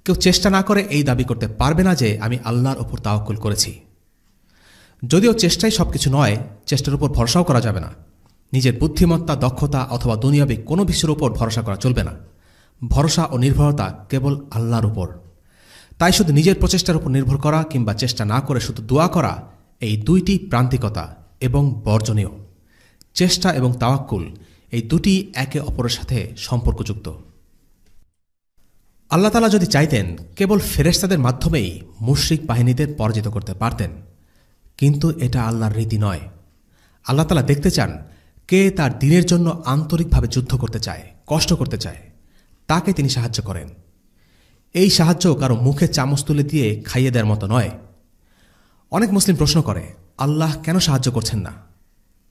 কেউ চেষ্টা না করে এই দাবি করতে পারবে না যে আমি আল্লাহর ওপর তাওয়াক্কুল করেছি। যদিও চেষ্টাই সবকিছু নয়, চেষ্টার উপর ভরসাও করা যাবে না। নিজের বুদ্ধিমত্তা, দক্ষতা অথবা দুনিয়াবী কোনো বিষয়ের উপর ভরসা করা চলবে না। ভরসা ও নির্ভরতা কেবল আল্লাহর উপর। তাই শুধু নিজের প্রচেষ্টার উপর নির্ভর করা কিংবা চেষ্টা না করে শুধু দোয়া করা, এই দুইটি প্রান্তিকতা এবং বর্জনীয়। চেষ্টা এবং তাওয়াক্কুল এই দুটি একে অপরের সাথে সম্পর্কযুক্ত। আল্লাহ তাআলা যদি চাইতেন কেবল ফেরেশতাদের মাধ্যমেই মুশরিক বাহিনীদের পরাজিত করতে পারতেন, কিন্তু এটা আল্লাহর রীতি নয়। আল্লাহ তাআলা দেখতে চান কে তার দ্বীনের জন্য আন্তরিকভাবে যুদ্ধ করতে চায়, কষ্ট করতে চায়, তাকে তিনি সাহায্য করেন। এই সাহায্য কারো মুখে চামচ তুলে দিয়ে খাইয়ে দেওয়ার মতো নয়। অনেক মুসলিম প্রশ্ন করে, আল্লাহ কেন সাহায্য করছেন না?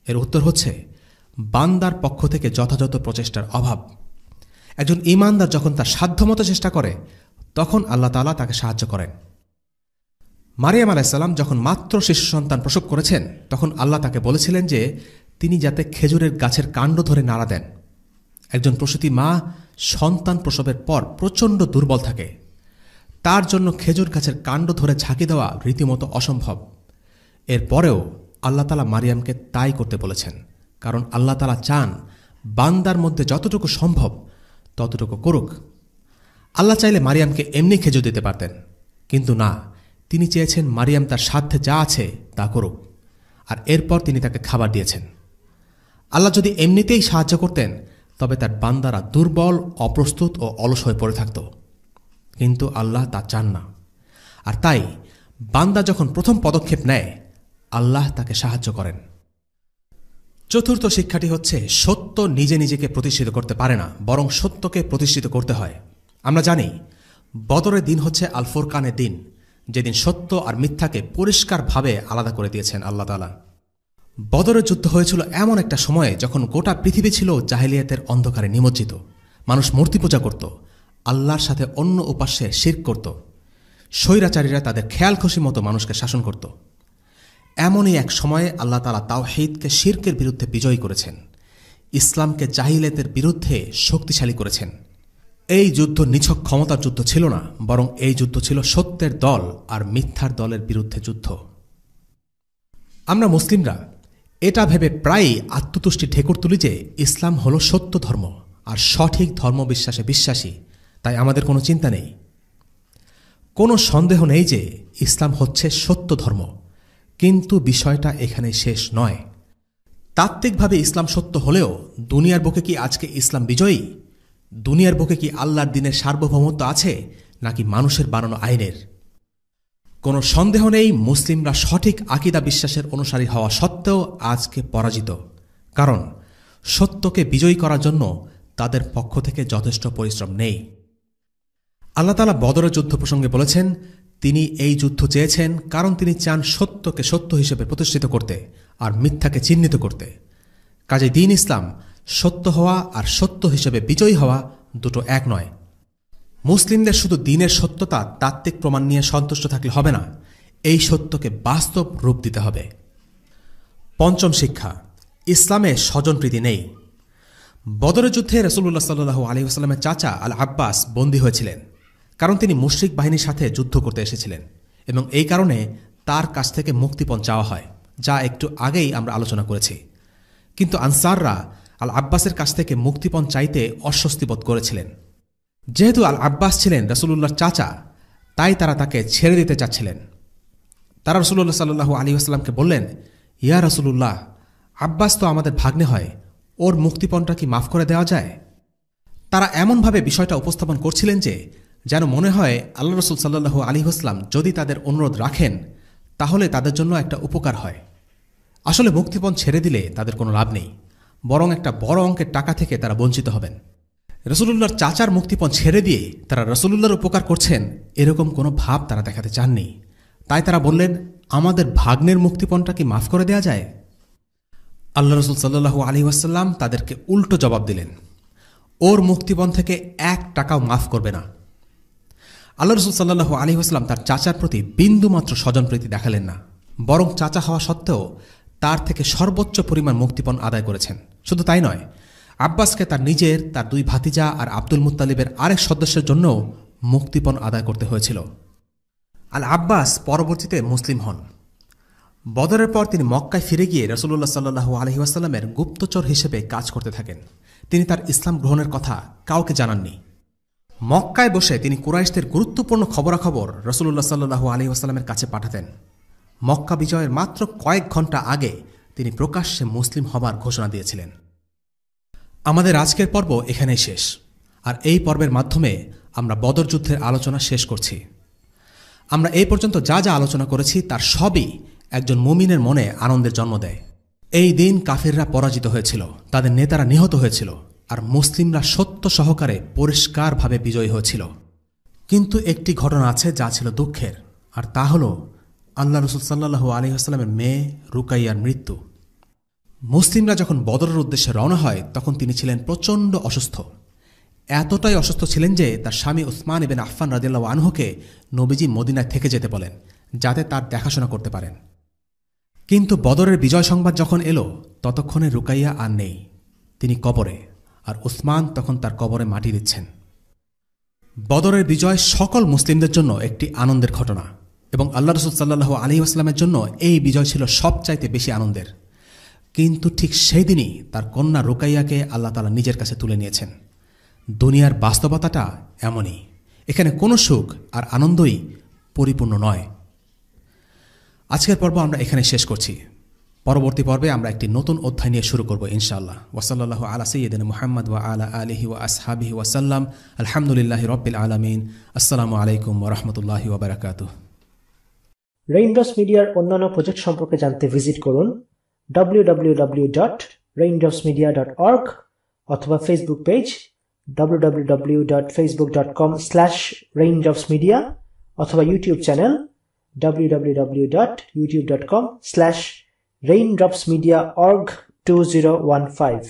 এর উত্তর হচ্ছে বান্দার পক্ষ থেকে যথাযথ প্রচেষ্টার অভাব। একজন ঈমানদার যখন তার সাধ্যমতো চেষ্টা করে তখন আল্লাহ তাআলা তাকে সাহায্য করেন। মারিয়াম আলাইহিস সালাম যখন মাত্র শিশু সন্তান প্রসব করেছেন তখন আল্লাহ তাকে বলেছিলেন যে তিনি যাতে খেজুরের গাছের কাণ্ড ধরে নাড়া দেন। একজন প্রসূতি মা সন্তান প্রসবের পর প্রচণ্ড দুর্বল থাকে, তার জন্য খেজুর গাছের কাণ্ড ধরে ঝাঁকি দেওয়া রীতিমতো অসম্ভব। এরপরেও আল্লাহ তাআলা মারিয়ামকে তাই করতে বলেছেন, কারণ আল্লাহ তাআলা চান বান্দার মধ্যে যতটুকু সম্ভব ততটুকু করুক। আল্লাহ চাইলে মারিয়ামকে এমনি খেজুর দিতে পারতেন, কিন্তু না, তিনি চেয়েছেন মারিয়াম তার সাধ্যে যা আছে তা করুক, আর এরপর তিনি তাকে খাবার দিয়েছেন। আল্লাহ যদি এমনিতেই সাহায্য করতেন তবে তার বান্দারা দুর্বল, অপ্রস্তুত ও অলস হয়ে পড়ে থাকত, কিন্তু আল্লাহ তা চান না। আর তাই বান্দা যখন প্রথম পদক্ষেপ নেয় আল্লাহ তাকে সাহায্য করেন। চতুর্থ শিক্ষাটি হচ্ছে সত্য নিজে নিজেকে প্রতিষ্ঠিত করতে পারে না, বরং সত্যকে প্রতিষ্ঠিত করতে হয়। আমরা জানি বদরের দিন হচ্ছে আল ফুরকানের দিন, যেদিন সত্য আর মিথ্যাকে পরিষ্কারভাবে আলাদা করে দিয়েছেন আল্লাহ তাআলা। বদরের যুদ্ধ হয়েছিল এমন একটা সময়ে যখন গোটা পৃথিবী ছিল জাহেলিয়াতের অন্ধকারে নিমজ্জিত। মানুষ মূর্তি পূজা করত, আল্লাহর সাথে অন্য উপাস্যে শিরক করত, স্বৈরাচারীরা তাদের খেয়াল খুশি মতো মানুষকে শাসন করত। এমনই এক সময়ে আল্লাহ তাআলা তাওহীদকে শিরকের বিরুদ্ধে বিজয়ী করেছেন, ইসলামকে জাহিলিয়াতের বিরুদ্ধে শক্তিশালী করেছেন। এই যুদ্ধ নিছক ক্ষমতার যুদ্ধ ছিল না, বরং এই যুদ্ধ ছিল সত্যের দল আর মিথ্যার দলের বিরুদ্ধে যুদ্ধ। আমরা মুসলিমরা এটা ভেবে প্রায়ই আত্মতুষ্টি ঢেকুর তুলি যে ইসলাম হলো সত্য ধর্ম আর সঠিক ধর্মবিশ্বাসে বিশ্বাসী, তাই আমাদের কোনো চিন্তা নেই। কোনো সন্দেহ নেই যে ইসলাম হচ্ছে সত্য ধর্ম, কিন্তু বিষয়টা এখানে শেষ নয়। তাত্ত্বিকভাবে ইসলাম সত্য হলেও দুনিয়ার বুকে কি আজকে ইসলাম বিজয়ী? দুনিয়ার বুকে কি আল্লাহর দ্বীনের সার্বভৌমত্ব আছে নাকি মানুষের বানানো আইনের? কোনো সন্দেহ নেই মুসলিমরা সঠিক আকীদা বিশ্বাসের অনুসারী হওয়া সত্ত্বেও আজকে পরাজিত, কারণ সত্যকে বিজয়ী করার জন্য তাদের পক্ষ থেকে যথেষ্ট পরিশ্রম নেই। আল্লাহ তাআলা বদরের যুদ্ধ প্রসঙ্গে বলেছেন, তিনি এই যুদ্ধ চেয়েছেন কারণ তিনি চান সত্যকে সত্য হিসেবে প্রতিষ্ঠিত করতে আর মিথ্যাকে চিহ্নিত করতে। কাজেই দ্বীন ইসলাম সত্য হওয়া আর সত্য হিসেবে বিজয়ী হওয়া দুটো এক নয়। মুসলিমদের শুধু দ্বীনের সত্যতা তাত্ত্বিক প্রমাণ নিয়ে সন্তুষ্ট থাকলে হবে না, এই সত্যকে বাস্তব রূপ দিতে হবে। পঞ্চম শিক্ষা, ইসলামে স্বজনপ্রীতি নেই। বদরের যুদ্ধে রাসূলুল্লাহ সাল্লাল্লাহু আলাইহি ওয়াসাল্লামের চাচা আল আব্বাস বন্দী হয়েছিলেন, কারণ তিনি মুশরিক বাহিনীর সাথে যুদ্ধ করতে এসেছিলেন এবং এই কারণে তার কাছ থেকে মুক্তিপণ চাওয়া হয়, যা একটু আগেই আমরা আলোচনা করেছি। কিন্তু আনসাররা আল আব্বাসের কাছ থেকে মুক্তিপণ চাইতে অস্বস্তি বোধ করেছিলেন। যেহেতু আল আব্বাস ছিলেন রাসূলুল্লাহর চাচা, তাই তারা তাকে ছেড়ে দিতে চাচ্ছিলেন। তারা রাসূলুল্লাহ সাল্লাল্লাহু আলাইহি ওয়াসাল্লামকে বললেন, ইয়া রাসূলুল্লাহ, আব্বাস তো আমাদের ভাগ্নে হয়, ওর মুক্তিপণটা কি মাফ করে দেওয়া যায়? তারা এমনভাবে বিষয়টা উপস্থাপন করছিলেন যে যেন মনে হয় আল্লাহ রাসূল সাল্লাল্লাহু আলাইহি ওয়াসাল্লাম যদি তাদের অনুরোধ রাখেন তাহলে তাদের জন্য একটা উপকার হয়। আসলে মুক্তিপণ ছেড়ে দিলে তাদের কোনো লাভ নেই, বরং একটা বড় অঙ্কের টাকা থেকে তারা বঞ্চিত হবেন। রাসূলুল্লাহর চাচার মুক্তিপণ ছেড়ে দিয়ে তারা রাসূলুল্লাহর উপকার করছেন এরকম কোনো ভাব তারা দেখাতে চাননি। তাই তারা বললেন, আমাদের ভাগ্নের মুক্তিপণটা কি মাফ করে দেওয়া যায়? আল্লাহ রাসূল সাল্লাল্লাহু আলাইহি ওয়াসাল্লাম তাদেরকে উল্টো জবাব দিলেন, ওর মুক্তিপণ থেকে 1 টাকাও মাফ করবে না। আল্লাহ রাসূল সাল্লাল্লাহু আলাইহি ওয়াসাল্লাম তার চাচার প্রতি বিন্দুমাত্র স্বজনপ্রীতি দেখালেন না, বরং চাচা হওয়া সত্ত্বেও তার থেকে সর্বোচ্চ পরিমাণ মুক্তিপণ আদায় করেছেন। শুধু তাই নয়, আব্বাসকে তার নিজের, তার 2 ভাতিজা আর আব্দুল মুত্তালিবের আরেক সদস্যের জন্য মুক্তিপণ আদায় করতে হয়েছিল। আল আব্বাস পরবর্তীতে মুসলিম হন। বদরের পর তিনি মক্কায় ফিরে গিয়ে রাসূলুল্লাহ সাল্লাল্লাহু আলাইহি ওয়াসাল্লামের গুপ্তচর হিসেবে কাজ করতে থাকেন। তিনি তার ইসলাম গ্রহণের কথা কাউকে জানাননি। মক্কায় বসে তিনি কুরাইশদের গুরুত্বপূর্ণ খবরাখবর রাসূলুল্লাহ সাল্লাল্লাহু আলাইহি ওয়াসাল্লামের কাছে পাঠাতেন। মক্কা বিজয়ের মাত্র কয়েক ঘণ্টা আগে তিনি প্রকাশ্যে মুসলিম হবার ঘোষণা দিয়েছিলেন। আমাদের আজকের পর্ব এখানেই শেষ, আর এই পর্বের মাধ্যমে আমরা বদর যুদ্ধের আলোচনা শেষ করছি। আমরা এই পর্যন্ত যা যা আলোচনা করেছি তার সবই একজন মুমিনের মনে আনন্দের জন্ম দেয়। এই দিন কাফিররা পরাজিত হয়েছিল, তাদের নেতারা নিহত হয়েছিল, আর মুসলিমরা সত্য সহকারে পরিষ্কারভাবে বিজয়ী হয়েছিল। কিন্তু একটি ঘটনা আছে যা ছিল দুঃখের, আর তা হল আল্লাহ রাসূল সাল্লাল্লাহু আলাইহি ওয়াসাল্লামের মেয়ে রুকাইয়ার মৃত্যু। মুসলিমরা যখন বদরের উদ্দেশ্যে রওনা হয় তখন তিনি ছিলেন প্রচণ্ড অসুস্থ। এতটাই অসুস্থ ছিলেন যে তার স্বামী উসমান ইবনে আফফান রাদিয়াল্লাহু আনহুকে নবীজি মদিনায় থেকে যেতে বলেন, যাতে তার দেখাশোনা করতে পারেন। কিন্তু বদরের বিজয় সংবাদ যখন এলো ততক্ষণে রুকাইয়া আর নেই, তিনি কবরে, আর উসমান তখন তার কবরে মাটি দিচ্ছেন। বদরের বিজয় সকল মুসলিমদের জন্য একটি আনন্দের ঘটনা, এবং আল্লাহ রাসূল সাল্লাল্লাহু আলাইহি ওয়াসাল্লামের জন্য এই বিজয় ছিল সবচাইতে বেশি আনন্দের। কিন্তু ঠিক সেই দিনই তার কন্যা রুকাইয়াকে আল্লাহ তাআলা নিজের কাছে তুলে নিয়েছেন। দুনিয়ার বাস্তবতাটা এমনই, এখানে কোনো সুখ আর আনন্দই পরিপূর্ণ নয়। আজকের পর্ব আমরা এখানে শেষ করছি। পরবর্তী পর্বে আমরা একটি নতুন অধ্যায় নিয়ে শুরু করব ইনশাআল্লাহ। ওয়াসাল্লাল্লাহু আলা সাইয়্যিদিনা মুহাম্মদ ওয়া আলা আলিহি ওয়া আসহাবিহি ওয়া সাল্লাম। আলহামদুলিল্লাহি রাব্বিল আলামিন। আসসালামু আলাইকুম ওয়া রাহমাতুল্লাহি ওয়া বারাকাতুহু। রেইনড্রপস মিডিয়ার অন্যান্য প্রজেক্ট সম্পর্কে জানতে ভিজিট করুন www.raindropsmedia.org অথবা ফেসবুক পেজ www.facebook.com/raindropsmedia অথবা ইউটিউব চ্যানেল www.youtube.com/raindropsmediaorg2015